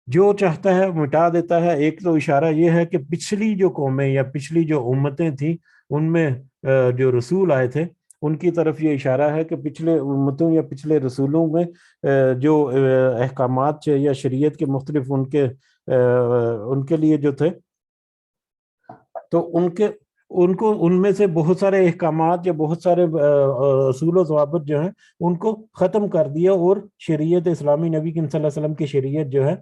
A: جو چاہتا ہے مٹا دیتا ہے، ایک تو اشارہ یہ ہے کہ پچھلی جو قومیں یا پچھلی جو امتیں تھیں ان میں جو رسول آئے تھے ان کی طرف یہ اشارہ ہے کہ پچھلے امتوں یا پچھلے رسولوں میں جو احکامات یا شریعت کے مختلف ان کے لیے جو تھے، تو ان میں سے بہت سارے احکامات یا بہت سارے اصول و ضوابط جو ہیں ان کو ختم کر دیا، اور شریعت اسلامی نبی صلی اللہ علیہ وسلم کی شریعت جو ہے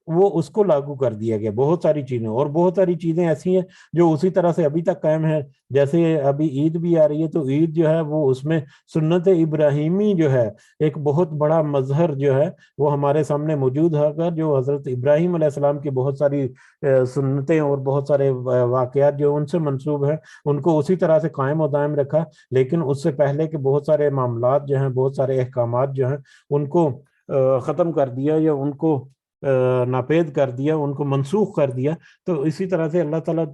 A: وہ اس کو لاگو کر دیا گیا بہت ساری چیزیں، اور بہت ساری چیزیں ایسی ہیں جو اسی طرح سے ابھی تک قائم ہیں۔ جیسے ابھی عید بھی آ رہی ہے، تو عید جو ہے وہ اس میں سنت ابراہیمی جو ہے ایک بہت بڑا مظہر جو ہے وہ ہمارے سامنے موجود ہے، جو حضرت ابراہیم علیہ السلام کی بہت ساری سنتیں اور بہت سارے واقعات جو ان سے منسوب ہیں ان کو اسی طرح سے قائم و دائم رکھا، لیکن اس سے پہلے کے بہت سارے معاملات جو ہیں، بہت سارے احکامات جو ہیں ان کو ختم کر دیا یا ان کو ناپید کر دیا، ان کو منسوخ کر دیا۔ تو اسی طرح سے اللہ تعالیٰ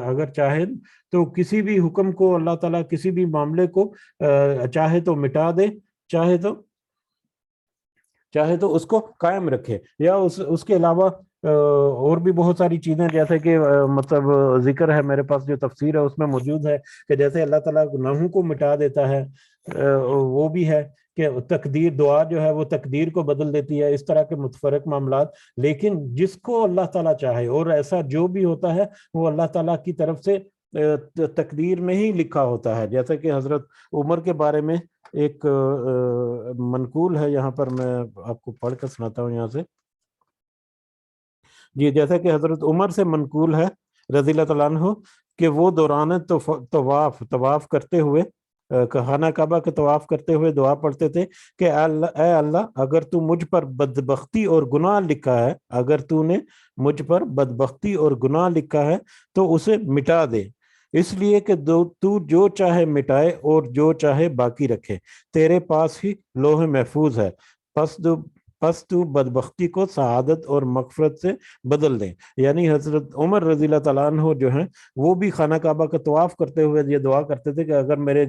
A: اگر چاہے تو کسی بھی حکم کو، اللہ تعالیٰ کسی بھی معاملے کو چاہے تو مٹا دے، چاہے تو اس کو قائم رکھے، یا اس کے علاوہ اور بھی بہت ساری چیزیں، جیسے کہ مطلب ذکر ہے میرے پاس، جو تفسیر ہے اس میں موجود ہے کہ جیسے اللہ تعالیٰ گناہوں کو مٹا دیتا ہے، وہ بھی ہے کہ تقدیر، دعا جو ہے وہ تقدیر کو بدل دیتی ہے، اس طرح کے متفرق معاملات۔ لیکن جس کو اللہ تعالیٰ چاہے، اور ایسا جو بھی ہوتا ہے وہ اللہ تعالیٰ کی طرف سے تقدیر میں ہی لکھا ہوتا ہے۔ جیسا کہ حضرت عمر کے بارے میں ایک منقول ہے، یہاں پر میں آپ کو پڑھ کر سناتا ہوں یہاں سے جی، جیسا کہ حضرت عمر سے منقول ہے رضی اللہ تعالیٰ عنہ کہ وہ دوران طواف کرتے ہوئے خانہ کعبہ کے طواف کرتے ہوئے دعا پڑھتے تھے کہ اے اللہ اگر تو مجھ پر بدبختی اور گناہ لکھا ہے، اگر تو نے مجھ پر بدبختی اور گناہ لکھا ہے تو اسے مٹا دے، اس لیے کہ تو جو چاہے مٹائے اور جو چاہے باقی رکھے، تیرے پاس ہی لوح محفوظ ہے، پس تو بدبختی کو سعادت اور مغفرت سے بدل دے۔ یعنی حضرت عمر رضی اللہ تعالیٰ عنہ جو ہیں وہ بھی خانہ کعبہ کا طواف کرتے ہوئے یہ دعا کرتے تھے کہ اگر میرے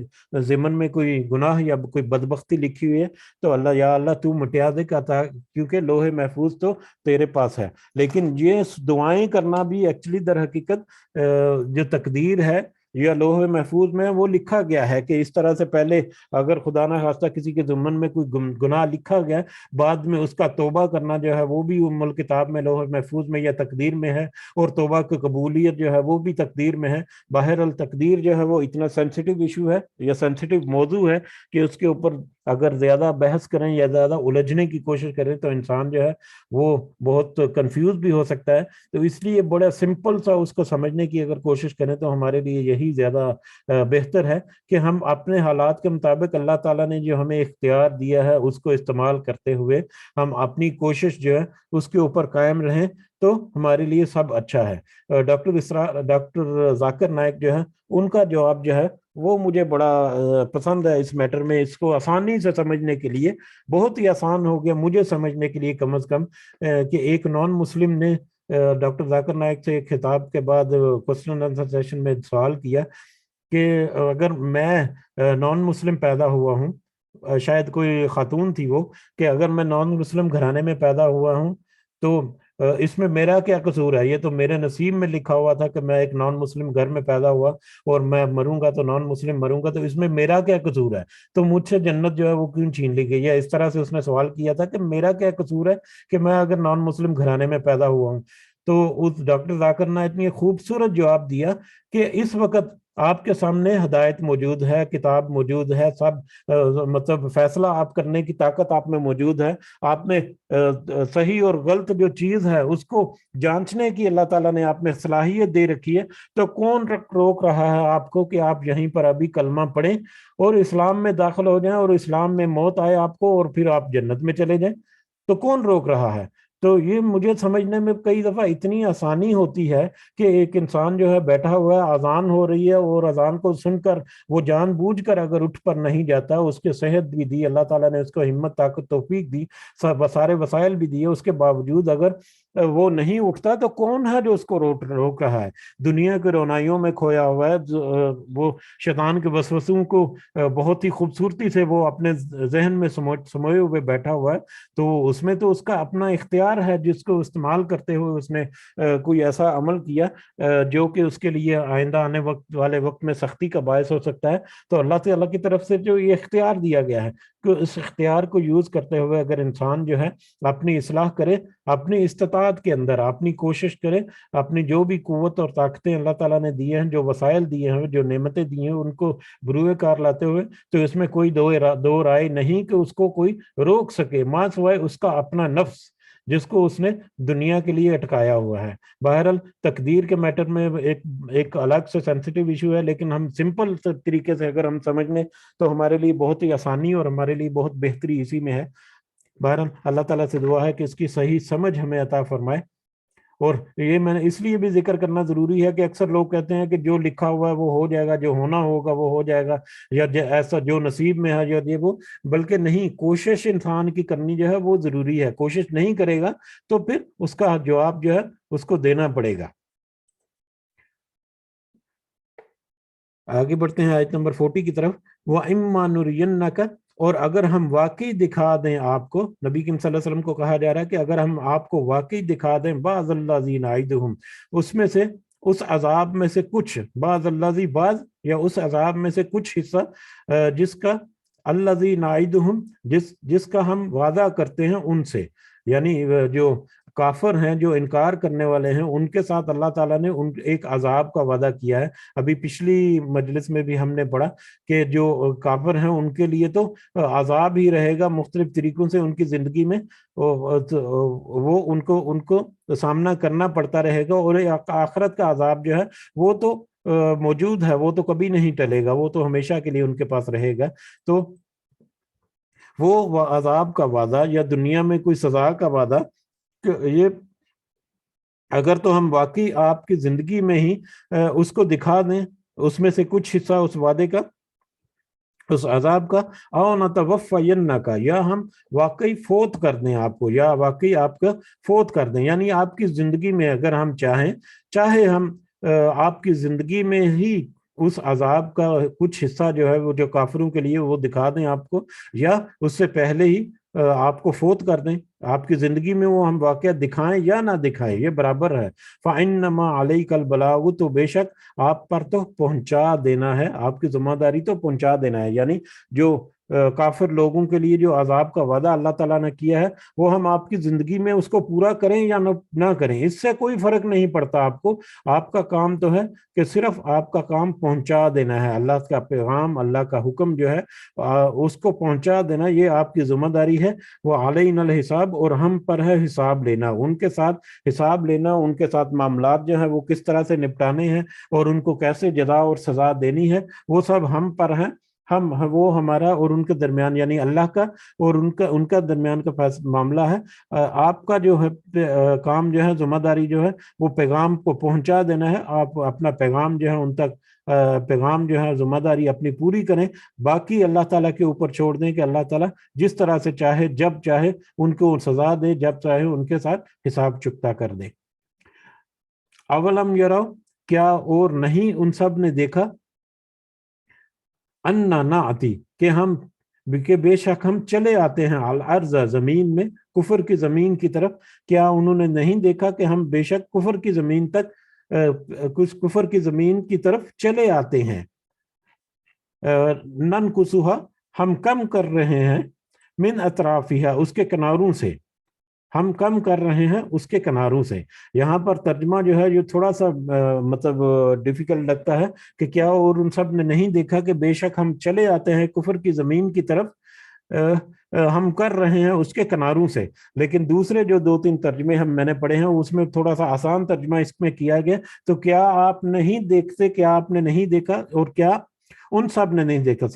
A: ضمن میں کوئی گناہ یا کوئی بدبختی لکھی ہوئی ہے تو اللہ یا اللہ تو مٹا دے، کیونکہ لوح محفوظ تو تیرے پاس ہے۔ لیکن یہ دعائیں کرنا بھی ایکچولی در حقیقت جو تقدیر ہے یا لوح محفوظ میں وہ لکھا گیا ہے کہ اس طرح سے پہلے اگر خدا نہ خواستہ کسی کے ضمن میں کوئی گناہ لکھا گیا، بعد میں اس کا توبہ کرنا جو ہے وہ بھی ام الکتاب میں لوح محفوظ میں یا تقدیر میں ہے، اور توبہ کی قبولیت جو ہے وہ بھی تقدیر میں ہے۔ بہرحال تقدیر جو ہے وہ اتنا سینسیٹیو ایشو ہے یا سینسیٹیو موضوع ہے کہ اس کے اوپر اگر زیادہ بحث کریں یا زیادہ الجھنے کی کوشش کریں تو انسان جو ہے وہ بہت کنفیوز بھی ہو سکتا ہے۔ تو اس لیے بڑا سمپل سا اس کو سمجھنے کی اگر کوشش کریں تو ہمارے لیے یہی زیادہ بہتر ہے کہ ہم اپنے حالات کے مطابق اللہ تعالیٰ نے جو ہمیں اختیار دیا ہے اس کو استعمال کرتے ہوئے ہم اپنی کوشش جو ہے اس کے اوپر قائم رہیں تو ہمارے لیے سب اچھا ہے۔ ڈاکٹر ذاکر نائک جو ہے ان کا جواب جو ہے وہ مجھے بڑا پسند ہے اس میٹر میں، اس کو آسانی سے سمجھنے کے لیے بہت ہی آسان ہو گیا مجھے سمجھنے کے لیے کم از کم، کہ ایک نان مسلم نے ڈاکٹر ذاکر نائک سے خطاب کے بعد کوسچن آنسر سیشن میں سوال کیا کہ اگر میں نان مسلم پیدا ہوا ہوں، شاید کوئی خاتون تھی وہ، کہ اگر میں نان مسلم گھرانے میں پیدا ہوا ہوں تو اس میں میرا کیا قصور ہے؟ یہ تو میرے نصیب میں لکھا ہوا تھا کہ میں ایک نان مسلم گھر میں پیدا ہوا اور میں مروں گا تو نان مسلم مروں گا، تو اس میں میرا کیا قصور ہے؟ تو مجھ سے جنت جو ہے وہ کیوں چھین لی گئی ہے؟ اس طرح سے اس نے سوال کیا تھا کہ میرا کیا قصور ہے کہ میں اگر نان مسلم گھرانے میں پیدا ہوا ہوں۔ تو اس ڈاکٹر ذاکر نے اتنی خوبصورت جواب دیا کہ اس وقت آپ کے سامنے ہدایت موجود ہے، کتاب موجود ہے، سب مطلب فیصلہ آپ کرنے کی طاقت آپ میں موجود ہے، آپ میں صحیح اور غلط جو چیز ہے اس کو جانچنے کی اللہ تعالیٰ نے آپ میں صلاحیت دے رکھی ہے۔ تو کون روک رہا ہے آپ کو کہ آپ یہیں پر ابھی کلمہ پڑھیں اور اسلام میں داخل ہو جائیں اور اسلام میں موت آئے آپ کو اور پھر آپ جنت میں چلے جائیں؟ تو کون روک رہا ہے؟ تو یہ مجھے سمجھنے میں کئی دفعہ اتنی آسانی ہوتی ہے کہ ایک انسان جو ہے بیٹھا ہوا ہے، اذان ہو رہی ہے اور اذان کو سن کر وہ جان بوجھ کر اگر اٹھ پر نہیں جاتا، اس کے صحت بھی دی اللہ تعالیٰ نے، اس کو ہمت طاقت توفیق دی، سارے وسائل بھی دیے، اس کے باوجود اگر وہ نہیں اٹھتا تو کون ہے جو اس کو روک رہا ہے؟ دنیا کے رونائیوں میں کھویا ہوا ہے، وہ شیطان کے وسوسوں کو بہت ہی خوبصورتی سے وہ اپنے ذہن میں سموئے ہوئے بیٹھا ہوا ہے، تو اس میں تو اس کا اپنا اختیار ہے جس کو استعمال کرتے ہوئے اس نے کوئی ایسا عمل کیا جو کہ اس کے لیے آئندہ آنے والے وقت میں سختی کا باعث ہو سکتا ہے۔ تو اللہ تعالیٰ کی طرف سے جو یہ اختیار دیا گیا ہے کہ اس اختیار کو یوز کرتے ہوئے اگر انسان جو ہے اپنی اصلاح کرے، اپنی استطاعت کے اندر اپنی کوشش کرے، اپنی جو بھی قوت اور طاقتیں اللہ تعالیٰ نے دی ہیں، جو وسائل دیے ہیں، جو نعمتیں دی ہیں، ان کو بروئے کار لاتے ہوئے، تو اس میں کوئی دو رائے نہیں کہ اس کو کوئی روک سکے، ماں سوائے اس کا اپنا نفس جس کو اس نے دنیا کے لیے اٹکایا ہوا ہے۔ بہرحال تقدیر کے میٹر میں ایک الگ سے سینسیٹیو ایشو ہے، لیکن ہم سمپل طریقے سے اگر ہم سمجھ لیں تو ہمارے لیے بہت ہی آسانی اور ہمارے لیے بہت بہتری اسی میں ہے۔ بہرحال اللہ تعالیٰ سے دعا ہے کہ اس کی صحیح سمجھ ہمیں عطا فرمائے۔ اور یہ میں نے اس لیے بھی ذکر کرنا ضروری ہے کہ اکثر لوگ کہتے ہیں کہ جو لکھا ہوا ہے وہ ہو جائے گا، جو ہونا ہوگا وہ ہو جائے گا، یا ایسا جو نصیب میں ہے یا یہ وہ، بلکہ نہیں، کوشش انسان کی کرنی جو ہے وہ ضروری ہے۔ کوشش نہیں کرے گا تو پھر اس کا جواب جو ہے اس کو دینا پڑے گا۔ آگے بڑھتے ہیں آیت نمبر 40 کی طرف۔ وَإِمَّا نُرِيَنَّكَ، اور اگر ہم واقعی دکھا دیں آپ کو، نبی کریم صلی اللہ علیہ وسلم کو کہا جا رہا ہے کہ اگر ہم آپ کو واقعی دکھا دیں بعض الذین نعدہم، اس میں سے اس عذاب میں سے کچھ، بعض الذی بعض، یا اس عذاب میں سے کچھ حصہ جس کا الذی نعدہم جس کا ہم وعدہ کرتے ہیں ان سے، یعنی جو کافر ہیں، جو انکار کرنے والے ہیں، ان کے ساتھ اللہ تعالیٰ نے ایک عذاب کا وعدہ کیا ہے۔ ابھی پچھلی مجلس میں بھی ہم نے پڑھا کہ جو کافر ہیں ان کے لیے تو عذاب ہی رہے گا مختلف طریقوں سے ان کی زندگی میں، وہ ان کو سامنا کرنا پڑتا رہے گا، اور آخرت کا عذاب جو ہے وہ تو موجود ہے وہ تو کبھی نہیں ٹلے گا، وہ تو ہمیشہ کے لیے ان کے پاس رہے گا۔ تو وہ عذاب کا وعدہ یا دنیا میں کوئی سزا کا وعدہ، یہ اگر تو ہم واقعی آپ کی زندگی میں ہی اس کو دکھا دیں، اس میں سے کچھ حصہ اس وعدے کا، اس عذاب کا، او نتوفینک، یا ہم واقعی فوت کر دیں آپ کو، یا واقعی آپ کا فوت کر دیں، یعنی آپ کی زندگی میں اگر ہم چاہے ہم آپ کی زندگی میں ہی اس عذاب کا کچھ حصہ جو ہے وہ جو کافروں کے لیے وہ دکھا دیں آپ کو، یا اس سے پہلے ہی آپ کو فوت کر دیں، آپ کی زندگی میں وہ ہم واقعہ دکھائیں یا نہ دکھائیں یہ برابر ہے۔ فَإِنَّمَا عَلَيْكَ الْبَلَاغُ، تو بے شک آپ پر تو پہنچا دینا ہے، آپ کی ذمہ داری تو پہنچا دینا ہے، یعنی جو کافر لوگوں کے لیے جو عذاب کا وعدہ اللہ تعالیٰ نے کیا ہے وہ ہم آپ کی زندگی میں اس کو پورا کریں یا نہ کریں، اس سے کوئی فرق نہیں پڑتا آپ کو، آپ کا کام تو ہے کہ صرف آپ کا کام پہنچا دینا ہے، اللہ کا پیغام، اللہ کا حکم جو ہے اس کو پہنچا دینا، یہ آپ کی ذمہ داری ہے۔ وہ علینا الحساب، اور ہم پر ہے حساب لینا، ان کے ساتھ حساب لینا، ان کے ساتھ معاملات جو ہیں وہ کس طرح سے نپٹانے ہیں اور ان کو کیسے جزا اور سزا دینی ہے، وہ سب ہم پر ہیں، وہ ہمارا اور ان کے درمیان، یعنی اللہ کا اور ان کا درمیان کا معاملہ ہے۔ آپ کا جو ہے کام جو ہے، ذمہ داری جو ہے وہ پیغام کو پہنچا دینا ہے، آپ اپنا پیغام جو ہے ان تک پیغام جو ہے ذمہ داری اپنی پوری کریں، باقی اللہ تعالیٰ کے اوپر چھوڑ دیں کہ اللہ تعالیٰ جس طرح سے چاہے جب چاہے ان کو سزا دے، جب چاہے ان کے ساتھ حساب چکتا کر دے۔ اولم یرو، کیا اور نہیں ان سب نے دیکھا، انا ناتی، کہ بے شک ہم چلے آتے ہیں الارض، زمین میں، کفر کی زمین کی طرف، کیا انہوں نے نہیں دیکھا کہ ہم بے شک کفر کی زمین تک کچھ کفر کی زمین کی طرف چلے آتے ہیں، ننقصھا، ہم کم کر رہے ہیں، من اطرافھا، اس کے کناروں سے، ہم کم کر رہے ہیں اس کے کناروں سے۔ یہاں پر ترجمہ جو ہے یہ تھوڑا سا مطلب ڈیفیکلٹ لگتا ہے کہ کیا اور ان سب نے نہیں دیکھا کہ بے شک ہم چلے آتے ہیں کفر کی زمین کی طرف، ہم کر رہے ہیں اس کے کناروں سے، لیکن دوسرے جو 2-3 ترجمے میں نے پڑھے ہیں اس میں تھوڑا سا آسان ترجمہ اس میں کیا گیا، تو کیا آپ نہیں دیکھتے، کیا آپ نے نہیں دیکھا، اور کیا ان سب نے نہیں دیکھا،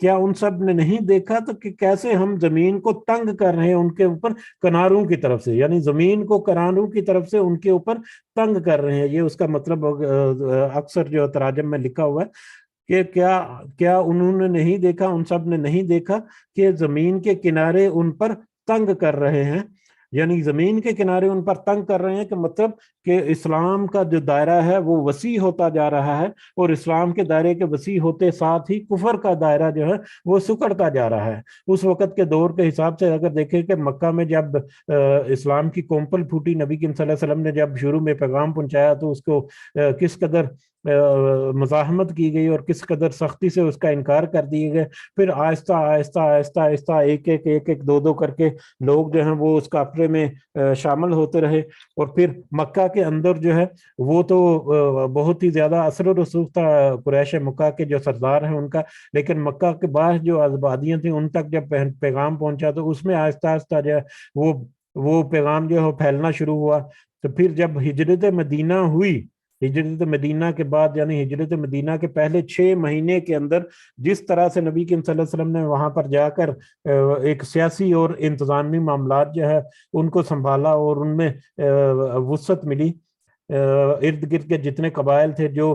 A: کیا ان سب نے نہیں دیکھا تو کہ کیسے ہم زمین کو تنگ کر رہے ہیں ان کے اوپر کناروں کی طرف سے، یعنی زمین کو کناروں کی طرف سے ان کے اوپر تنگ کر رہے ہیں، یہ اس کا مطلب اکثر جو تراجم میں لکھا ہوا ہے کہ کیا انہوں نے نہیں دیکھا، ان سب نے نہیں دیکھا کہ زمین کے کنارے ان پر تنگ کر رہے ہیں، یعنی زمین کے کنارے ان پر تنگ کر رہے ہیں کہ مطلب کہ اسلام کا جو دائرہ ہے وہ وسیع ہوتا جا رہا ہے، اور اسلام کے دائرے کے وسیع ہوتے ساتھ ہی کفر کا دائرہ جو ہے وہ سکڑتا جا رہا ہے۔ اس وقت کے دور کے حساب سے اگر دیکھیں کہ مکہ میں جب اسلام کی کومپل پھوٹی، نبی کریم صلی اللہ علیہ وسلم نے جب شروع میں پیغام پہنچایا تو اس کو کس قدر مزاحمت کی گئی اور کس قدر سختی سے اس کا انکار کر دیے گئے، پھر آہستہ آہستہ آہستہ آہستہ ایک دو کر کے لوگ جو ہیں وہ اس قافلے میں شامل ہوتے رہے، اور پھر مکہ کے اندر جو ہے وہ تو بہت ہی زیادہ اثر و رسوخ تھا قریش مکہ کے جو سردار ہیں ان کا، لیکن مکہ کے باہر جو آبادیاں تھیں ان تک جب پیغام پہنچا تو اس میں آہستہ آہستہ جو ہے وہ پیغام جو ہے پھیلنا شروع ہوا۔ تو پھر جب ہجرت مدینہ ہوئی، ہجرت مدینہ کے بعد یعنی ہجرت مدینہ کے پہلے 6 مہینے کے اندر جس طرح سے نبی کریم صلی اللہ علیہ وسلم نے وہاں پر جا کر ایک سیاسی اور انتظامی معاملات جو ہے ان کو سنبھالا اور ان میں وسعت ملی، ارد گرد کے جتنے قبائل تھے جو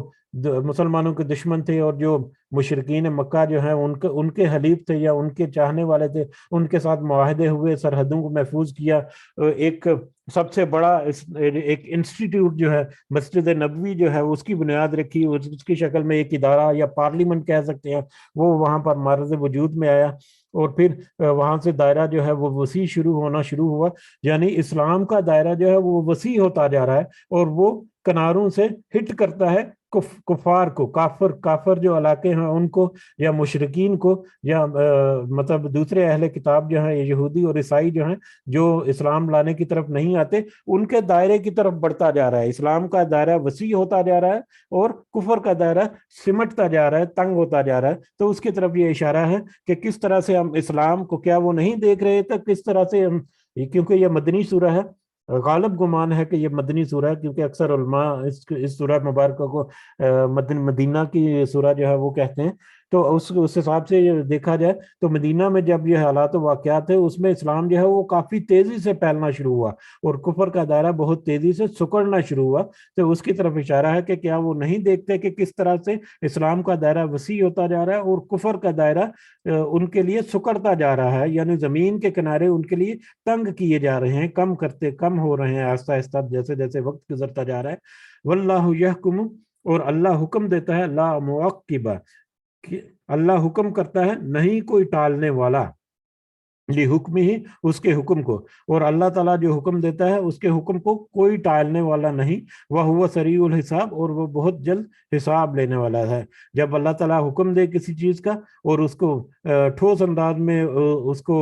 A: مسلمانوں کے دشمن تھے اور جو مشرکین مکہ جو ہیں ان کے حلیف تھے یا ان کے چاہنے والے تھے، ان کے ساتھ معاہدے ہوئے، سرحدوں کو محفوظ کیا، ایک سب سے بڑا ایک انسٹیٹیوٹ جو ہے مسجد نبوی جو ہے اس کی بنیاد رکھی، اس کی شکل میں ایک ادارہ یا پارلیمنٹ کہہ سکتے ہیں وہ وہاں پر معرض وجود میں آیا، اور پھر وہاں سے دائرہ جو ہے وہ وسیع ہونا شروع ہوا، یعنی اسلام کا دائرہ جو ہے وہ وسیع ہوتا جا رہا ہے اور وہ کناروں سے ہٹ کرتا ہے کفار کو، کافر جو علاقے ہیں ان کو یا مشرکین کو یا مطلب دوسرے اہل کتاب جو ہیں یہودی اور عیسائی جو ہیں جو اسلام لانے کی طرف نہیں آتے ان کے دائرے کی طرف بڑھتا جا رہا ہے، اسلام کا دائرہ وسیع ہوتا جا رہا ہے اور کفر کا دائرہ سمٹتا جا رہا ہے، تنگ ہوتا جا رہا ہے۔ تو اس کی طرف یہ اشارہ ہے کہ کس طرح سے ہم اسلام کو، کیا وہ نہیں دیکھ رہے تھے کس طرح سے ہم، کیونکہ یہ مدنی سورہ ہے غالب گمان ہے کہ یہ مدنی سورہ ہے، کیونکہ اکثر علماء اس سورہ مبارکہ کو مدینہ کی سورہ جو ہے وہ کہتے ہیں۔ تو اس حساب سے یہ دیکھا جائے تو مدینہ میں جب یہ حالات و واقعات تھے، اس میں اسلام جو ہے وہ کافی تیزی سے پھیلنا شروع ہوا اور کفر کا دائرہ بہت تیزی سے سکڑنا شروع ہوا۔ تو اس کی طرف اشارہ ہے کہ کیا وہ نہیں دیکھتے کہ کس طرح سے اسلام کا دائرہ وسیع ہوتا جا رہا ہے اور کفر کا دائرہ ان کے لیے سکڑتا جا رہا ہے، یعنی زمین کے کنارے ان کے لیے تنگ کیے جا رہے ہیں، کم ہو رہے ہیں آہستہ آہستہ جیسے جیسے وقت گزرتا جا رہا ہے۔ واللہ یحکم، اور اللہ حکم دیتا ہے، لا معقب، کہ اللہ حکم کرتا ہے نہیں کوئی ٹالنے والا، حکم ہی اس کے حکم کو، اور اللہ تعالیٰ جو حکم دیتا ہے اس کے حکم کو کوئی ٹالنے والا نہیں۔ وہ سریع الحساب، اور وہ بہت جلد حساب لینے والا ہے۔ جب اللہ تعالیٰ حکم دے کسی چیز کا اور اس کو ٹھوس انداز میں اس کو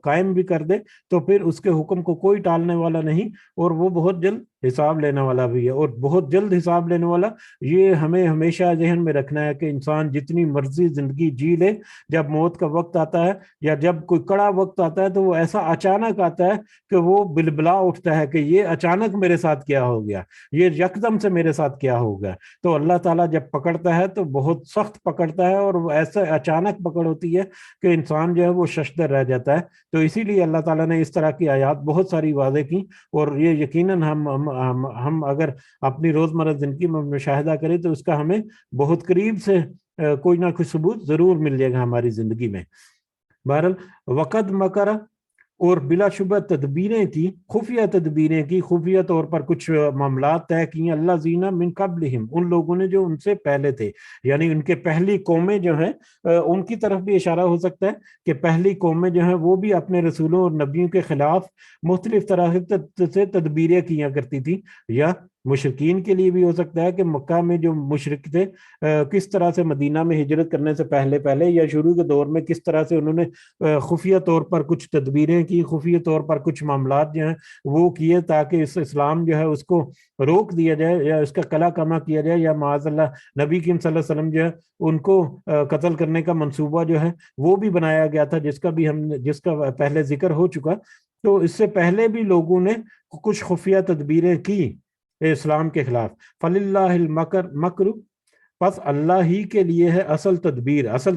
A: قائم بھی کر دے، تو پھر اس کے حکم کو کوئی ٹالنے والا نہیں، اور وہ بہت جلد حساب لینے والا بھی ہے۔ اور بہت جلد حساب لینے والا، یہ ہمیں ہمیشہ ذہن میں رکھنا ہے کہ انسان جتنی مرضی زندگی جی لے، جب موت کا وقت آتا ہے یا جب کوئی کڑا وقت آتا ہے تو وہ ایسا اچانک آتا ہے کہ وہ بلبلا اٹھتا ہے کہ یہ اچانک میرے ساتھ کیا ہو گیا، یہ یکدم سے میرے ساتھ کیا ہو گیا۔ تو اللہ تعالیٰ جب پکڑتا ہے تو بہت سخت پکڑتا ہے، اور وہ ایسا اچانک پکڑ ہوتی ہے کہ انسان جو ہے وہ ششدر رہ جاتا ہے۔ تو اسی لیے اللہ تعالیٰ نے اس طرح کی آیات بہت ساری واضح کی، اور یہ یقیناً ہم اگر اپنی روزمرہ زندگی میں مشاہدہ کریں تو اس کا ہمیں بہت قریب سے کوئی نہ کوئی ثبوت ضرور مل جائے گا ہماری زندگی میں۔ بہرحال وقد مکر، اور بلا شبہ تدبیریں کی، خفیہ تدبیریں کی، خفیہ طور پر کچھ معاملات طے کیے، اللہ زینہ من قبلہم، ان لوگوں نے جو ان سے پہلے تھے، یعنی ان کے پہلی قومیں جو ہیں ان کی طرف بھی اشارہ ہو سکتا ہے کہ پہلی قومیں جو ہیں وہ بھی اپنے رسولوں اور نبیوں کے خلاف مختلف طرح سے تدبیریں کیا کرتی تھی، یا مشرقین کے لیے بھی ہو سکتا ہے کہ مکہ میں جو مشرک تھے کس طرح سے مدینہ میں ہجرت کرنے سے پہلے یا شروع کے دور میں کس طرح سے انہوں نے خفیہ طور پر کچھ تدبیریں کی، خفیہ طور پر کچھ معاملات جو ہیں وہ کیے تاکہ اس اسلام جو ہے اس کو روک دیا جائے یا اس کا کلا کما کیا جائے، یا معاذ اللہ نبی کریم صلی اللہ علیہ وسلم جو ہے ان کو قتل کرنے کا منصوبہ جو ہے وہ بھی بنایا گیا تھا، جس کا پہلے ذکر ہو چکا۔ تو اس سے پہلے بھی لوگوں نے کچھ خفیہ تدبیریں کی اسلام کے خلاف۔ فَلِلَّهِ الْمَكْرُ، پس اللہ ہی کے لیے ہے اصل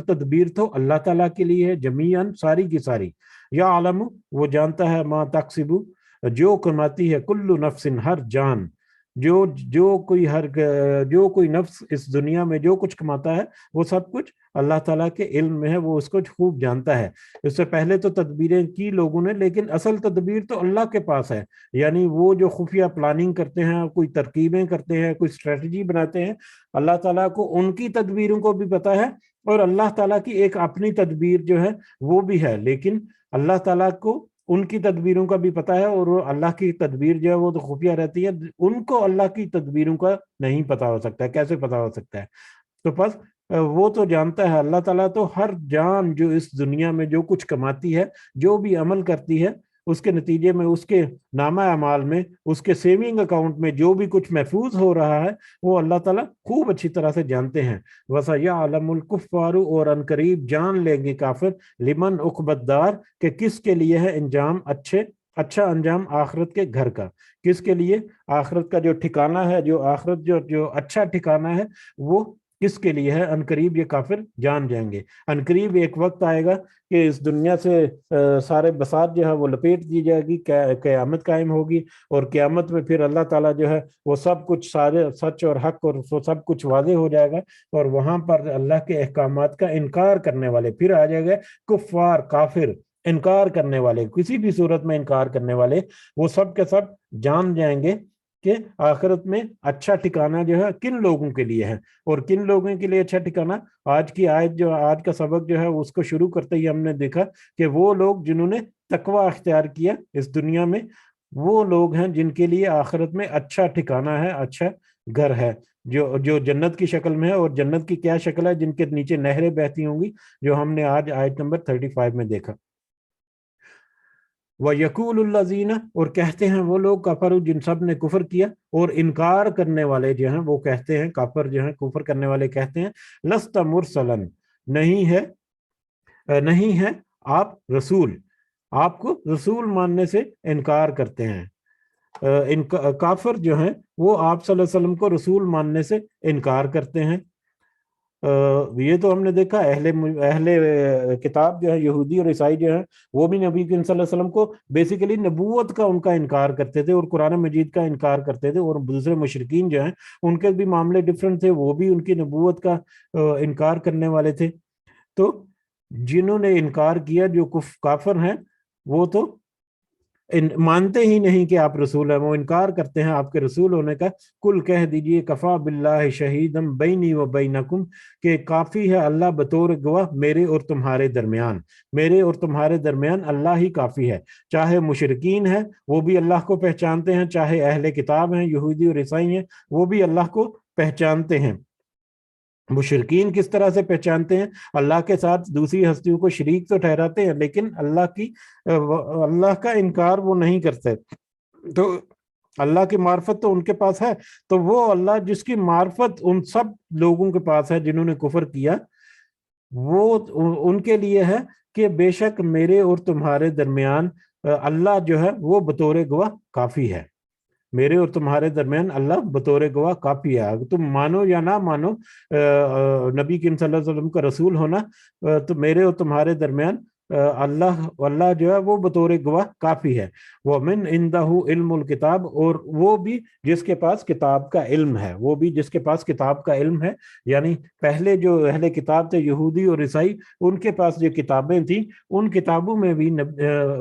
A: تدبیر تو اللہ تعالیٰ کے لیے ہے، جمیعاً ساری کی ساری۔ یا عالم، وہ جانتا ہے، ما تکسب، جو کماتی ہے، کل نفس، ہر جان، جو کوئی نفس اس دنیا میں جو کچھ کماتا ہے وہ سب کچھ اللہ تعالیٰ کے علم میں ہے، وہ اس کو خوب جانتا ہے۔ اس سے پہلے تو تدبیریں کی لوگوں نے، لیکن اصل تدبیر تو اللہ کے پاس ہے، یعنی وہ جو خفیہ پلاننگ کرتے ہیں، کوئی ترکیبیں کرتے ہیں، کوئی اسٹریٹجی بناتے ہیں، اللہ تعالیٰ کو ان کی تدبیروں کو بھی پتہ ہے، اور اللہ تعالیٰ کی ایک اپنی تدبیر جو ہے وہ بھی ہے، لیکن اللہ تعالیٰ کو ان کی تدبیروں کا بھی پتہ ہے، اور وہ اللہ کی تدبیر جو ہے وہ تو خفیہ رہتی ہے، ان کو اللہ کی تدبیروں کا نہیں پتہ ہو سکتا ہے، کیسے پتہ ہو سکتا ہے؟ تو بس وہ تو جانتا ہے اللہ تعالیٰ، تو ہر جان جو اس دنیا میں جو کچھ کماتی ہے، جو بھی عمل کرتی ہے، اس کے نتیجے میں اس کے نامہ اعمال میں، اس کے سیونگ اکاؤنٹ میں جو بھی کچھ محفوظ ہو رہا ہے وہ اللہ تعالیٰ خوب اچھی طرح سے جانتے ہیں۔ وَسَيَعْلَمُ الْكُفَّارُ، اور ان قریب جان لیں گے کافر، لمن عقبى الدار، کہ کس کے لیے ہے انجام اچھا انجام آخرت کے گھر کا، کس کے لیے آخرت کا جو ٹھکانہ ہے، جو آخرت جو اچھا ٹھکانہ ہے وہ کس کے لیے ہے، ان قریب یہ کافر جان جائیں گے۔ ان قریب ایک وقت آئے گا کہ اس دنیا سے سارے بساط جو ہے وہ لپیٹ دی جائے گی، قیامت قائم ہوگی، اور قیامت میں پھر اللہ تعالیٰ جو ہے وہ سب کچھ سارے سچ اور حق اور وہ سب کچھ واضح ہو جائے گا، اور وہاں پر اللہ کے احکامات کا انکار کرنے والے پھر آ جائے گا، کفار، کافر، انکار کرنے والے، کسی بھی صورت میں انکار کرنے والے، وہ سب کے سب جان جائیں گے کہ آخرت میں اچھا ٹھکانہ جو ہے کن لوگوں کے لیے ہے، اور کن لوگوں کے لیے اچھا ٹھکانہ۔ آج کا سبق جو ہے اس کو شروع کرتے ہی ہم نے دیکھا کہ وہ لوگ جنہوں نے تقوی اختیار کیا اس دنیا میں، وہ لوگ ہیں جن کے لیے آخرت میں اچھا ٹھکانہ ہے، اچھا گھر ہے، جو جنت کی شکل میں ہے۔ اور جنت کی کیا شکل ہے؟ جن کے نیچے نہریں بہتی ہوں گی، جو ہم نے آج آیت نمبر 35 میں دیکھا۔ وَيَقُولُ الَّذِينَ، اور کہتے ہیں وہ لوگ، کفروا، جن سب نے کفر کیا، اور انکار کرنے والے جو ہیں وہ کہتے ہیں، کافر جو ہیں کفر کرنے والے کہتے ہیں، لست مرسلاً، نہیں ہے آپ رسول، آپ کو رسول ماننے سے انکار کرتے ہیں۔ کافر جو ہیں وہ آپ صلی اللہ علیہ وسلم کو رسول ماننے سے انکار کرتے ہیں۔ یہ تو ہم نے دیکھا اہل کتاب جو ہے یہودی اور عیسائی جو ہیں وہ بھی نبی کریم صلی اللہ علیہ وسلم کو بیسیکلی نبوت کا ان کا انکار کرتے تھے اور قرآن مجید کا انکار کرتے تھے، اور دوسرے مشرکین جو ہیں ان کے بھی معاملے ڈفرینٹ تھے، وہ بھی ان کی نبوت کا انکار کرنے والے تھے۔ تو جنہوں نے انکار کیا جو کافر ہیں وہ تو مانتے ہی نہیں کہ آپ رسول ہیں، وہ انکار کرتے ہیں آپ کے رسول ہونے کا۔ کل کہہ دیجئے کفا باللہ شہیدم بینی و بینکم، کہ کافی ہے اللہ بطور گواہ میرے اور تمہارے درمیان، میرے اور تمہارے درمیان اللہ ہی کافی ہے۔ چاہے مشرکین ہیں وہ بھی اللہ کو پہچانتے ہیں، چاہے اہل کتاب ہیں یہودی اور عیسائی ہیں وہ بھی اللہ کو پہچانتے ہیں۔ مشرکین کس طرح سے پہچانتے ہیں؟ اللہ کے ساتھ دوسری ہستیوں کو شریک تو ٹھہراتے ہیں لیکن اللہ کا انکار وہ نہیں کرتے۔ تو اللہ کی معرفت تو ان کے پاس ہے، تو وہ اللہ جس کی معرفت ان سب لوگوں کے پاس ہے جنہوں نے کفر کیا، وہ ان کے لیے ہے کہ بے شک میرے اور تمہارے درمیان اللہ جو ہے وہ بطور گواہ کافی ہے، میرے اور تمہارے درمیان اللہ بطور گواہ کافی ہے۔ اگر تم مانو یا نہ مانو نبی کریم صلی اللہ علیہ وسلم کا رسول ہونا، تو میرے اور تمہارے درمیان اللہ جو ہے وہ بطور گواہ کافی ہے۔ وَمِنْ عِنْدَهُ علم الکتاب، اور وہ بھی جس کے پاس کتاب کا علم ہے، وہ بھی جس کے پاس کتاب کا علم ہے، یعنی پہلے جو اہل کتاب تھے یہودی اور عیسائی، ان کے پاس جو کتابیں تھیں ان کتابوں میں بھی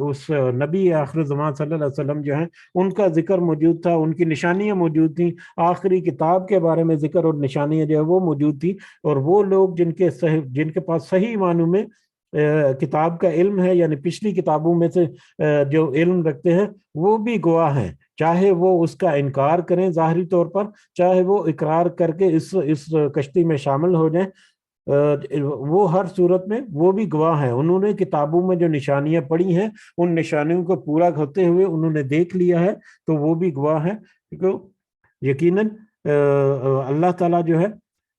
A: اس نبی آخر زمان صلی اللہ علیہ وسلم جو ہیں ان کا ذکر موجود تھا، ان کی نشانیاں موجود تھیں، آخری کتاب کے بارے میں ذکر اور نشانیاں جو ہے وہ موجود تھی، اور وہ لوگ جن کے پاس صحیح معنوں میں کتاب کا علم ہے، یعنی پچھلی کتابوں میں سے جو علم رکھتے ہیں وہ بھی گواہ ہیں، چاہے وہ اس کا انکار کریں ظاہری طور پر، چاہے وہ اقرار کر کے اس کشتی میں شامل ہو جائیں، وہ ہر صورت میں وہ بھی گواہ ہیں۔ انہوں نے کتابوں میں جو نشانیاں پڑھی ہیں ان نشانیوں کو پورا ہوتے ہوئے انہوں نے دیکھ لیا ہے، تو وہ بھی گواہ ہیں، کیونکہ یقیناً اللہ تعالیٰ جو ہے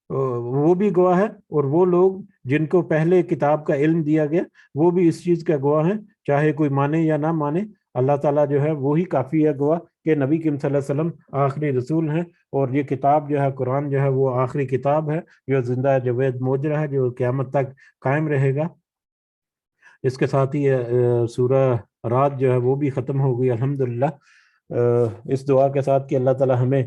A: وہ بھی گواہ ہے، اور وہ لوگ جن کو پہلے کتاب کا علم دیا گیا وہ بھی اس چیز کا گواہ ہیں، چاہے کوئی مانے یا نہ مانے، اللہ تعالیٰ جو ہے وہی کافی ہے گواہ کہ نبی کریم صلی اللہ علیہ وسلم آخری رسول ہیں، اور یہ کتاب جو ہے قرآن جو ہے وہ آخری کتاب ہے جو زندہ جاوید موجرہ ہے، جو قیامت تک قائم رہے گا۔ اس کے ساتھ ہی سورہ رات جو ہے وہ بھی ختم ہو گئی الحمدللہ، اس دعا کے ساتھ کہ اللہ تعالیٰ ہمیں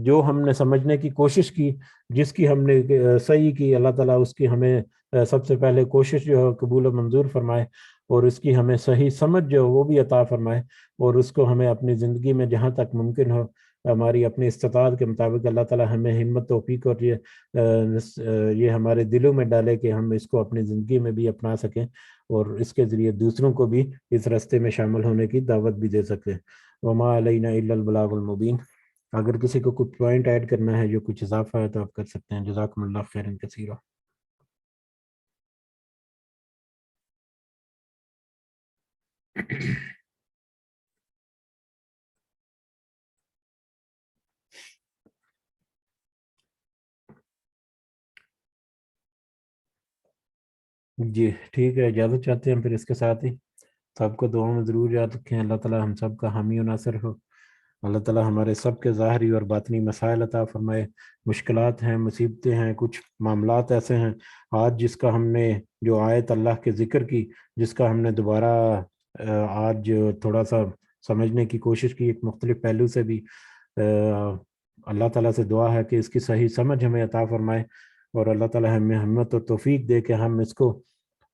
A: جو ہم نے سمجھنے کی کوشش کی، جس کی ہم نے صحیح کی، اللہ تعالیٰ اس کی ہمیں سب سے پہلے کوشش جو ہے قبول و منظور فرمائے، اور اس کی ہمیں صحیح سمجھ جو وہ بھی عطا فرمائے، اور اس کو ہمیں اپنی زندگی میں جہاں تک ممکن ہو ہماری اپنی استطاعت کے مطابق اللہ تعالیٰ ہمیں ہمت توفیق اور یہ ہمارے دلوں میں ڈالے کہ ہم اس کو اپنی زندگی میں بھی اپنا سکیں، اور اس کے ذریعے دوسروں کو بھی اس راستے میں شامل ہونے کی دعوت بھی دے سکیں۔ وما علینا الا البلاغ المبین۔ اگر کسی کو کچھ پوائنٹ ایڈ کرنا ہے، جو کچھ اضافہ ہے، تو آپ کر سکتے ہیں۔ جزاکم اللہ خیرا کثیرا۔ جی ٹھیک ہے، اجازت چاہتے ہیں پھر اس کے ساتھ ہی سب کو دعاؤں میں ضرور یاد رکھیں۔ اللہ تعالیٰ ہم سب کا حامی و ناصر ہو، اللہ تعالیٰ ہمارے سب کے ظاہری اور باطنی مسائل عطا فرمائے۔ مشکلات ہیں، مصیبتیں ہیں، کچھ معاملات ایسے ہیں، آج جس کا ہم نے جو آیت اللہ کے ذکر کی، جس کا ہم نے دوبارہ آج تھوڑا سا سمجھنے کی کوشش کی ایک مختلف پہلو سے بھی، اللہ تعالیٰ سے دعا ہے کہ اس کی صحیح سمجھ ہمیں عطا فرمائے، اور اللہ تعالیٰ ہمیں ہمت و توفیق دے کہ ہم اس کو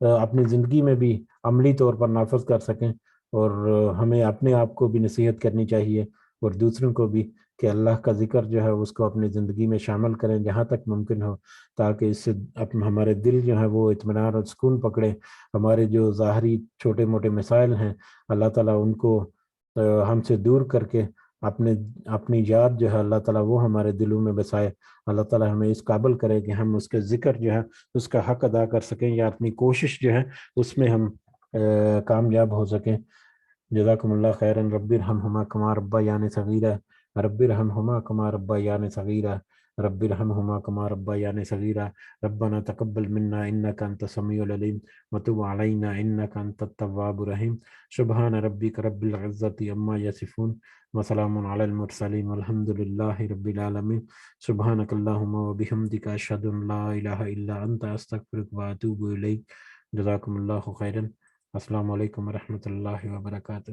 A: اپنی زندگی میں بھی عملی طور پر نافذ کر سکیں، اور ہمیں اپنے آپ کو بھی نصیحت کرنی چاہیے اور دوسروں کو بھی کہ اللہ کا ذکر جو ہے اس کو اپنی زندگی میں شامل کریں جہاں تک ممکن ہو، تاکہ اس سے ہمارے دل جو ہے وہ اطمینان اور سکون پکڑے۔ ہمارے جو ظاہری چھوٹے موٹے مسائل ہیں اللہ تعالیٰ ان کو ہم سے دور کر کے اپنی یاد جو ہے اللہ تعالیٰ وہ ہمارے دلوں میں بسائے۔ اللہ تعالیٰ ہمیں اس قابل کرے کہ ہم اس کے ذکر جو ہے اس کا حق ادا کر سکیں، یا اپنی کوشش جو ہے اس میں ہم کامیاب ہو سکیں۔ جزاکم اللہ خیرا۔ رب ارحمہما کما ربیانی صغیرا، رب ارحمہما کما ربیانی صغیرا، رب ارحمهما كما ربياني صغيرا ربنا تقبل منا إنك أنت السميع العليم وتب علينا إنك أنت التواب الرحيم سبحان ربك رب العزة عما يصفون وسلام على المرسلين والحمد لله رب العالمين سبحانك اللهم وبحمدك أشهد أن لا إله إلا أنت أستغفرك وأتوب إليك جزاكم الله خيرا السلام علیکم ورحمۃ اللہ وبرکاتہ.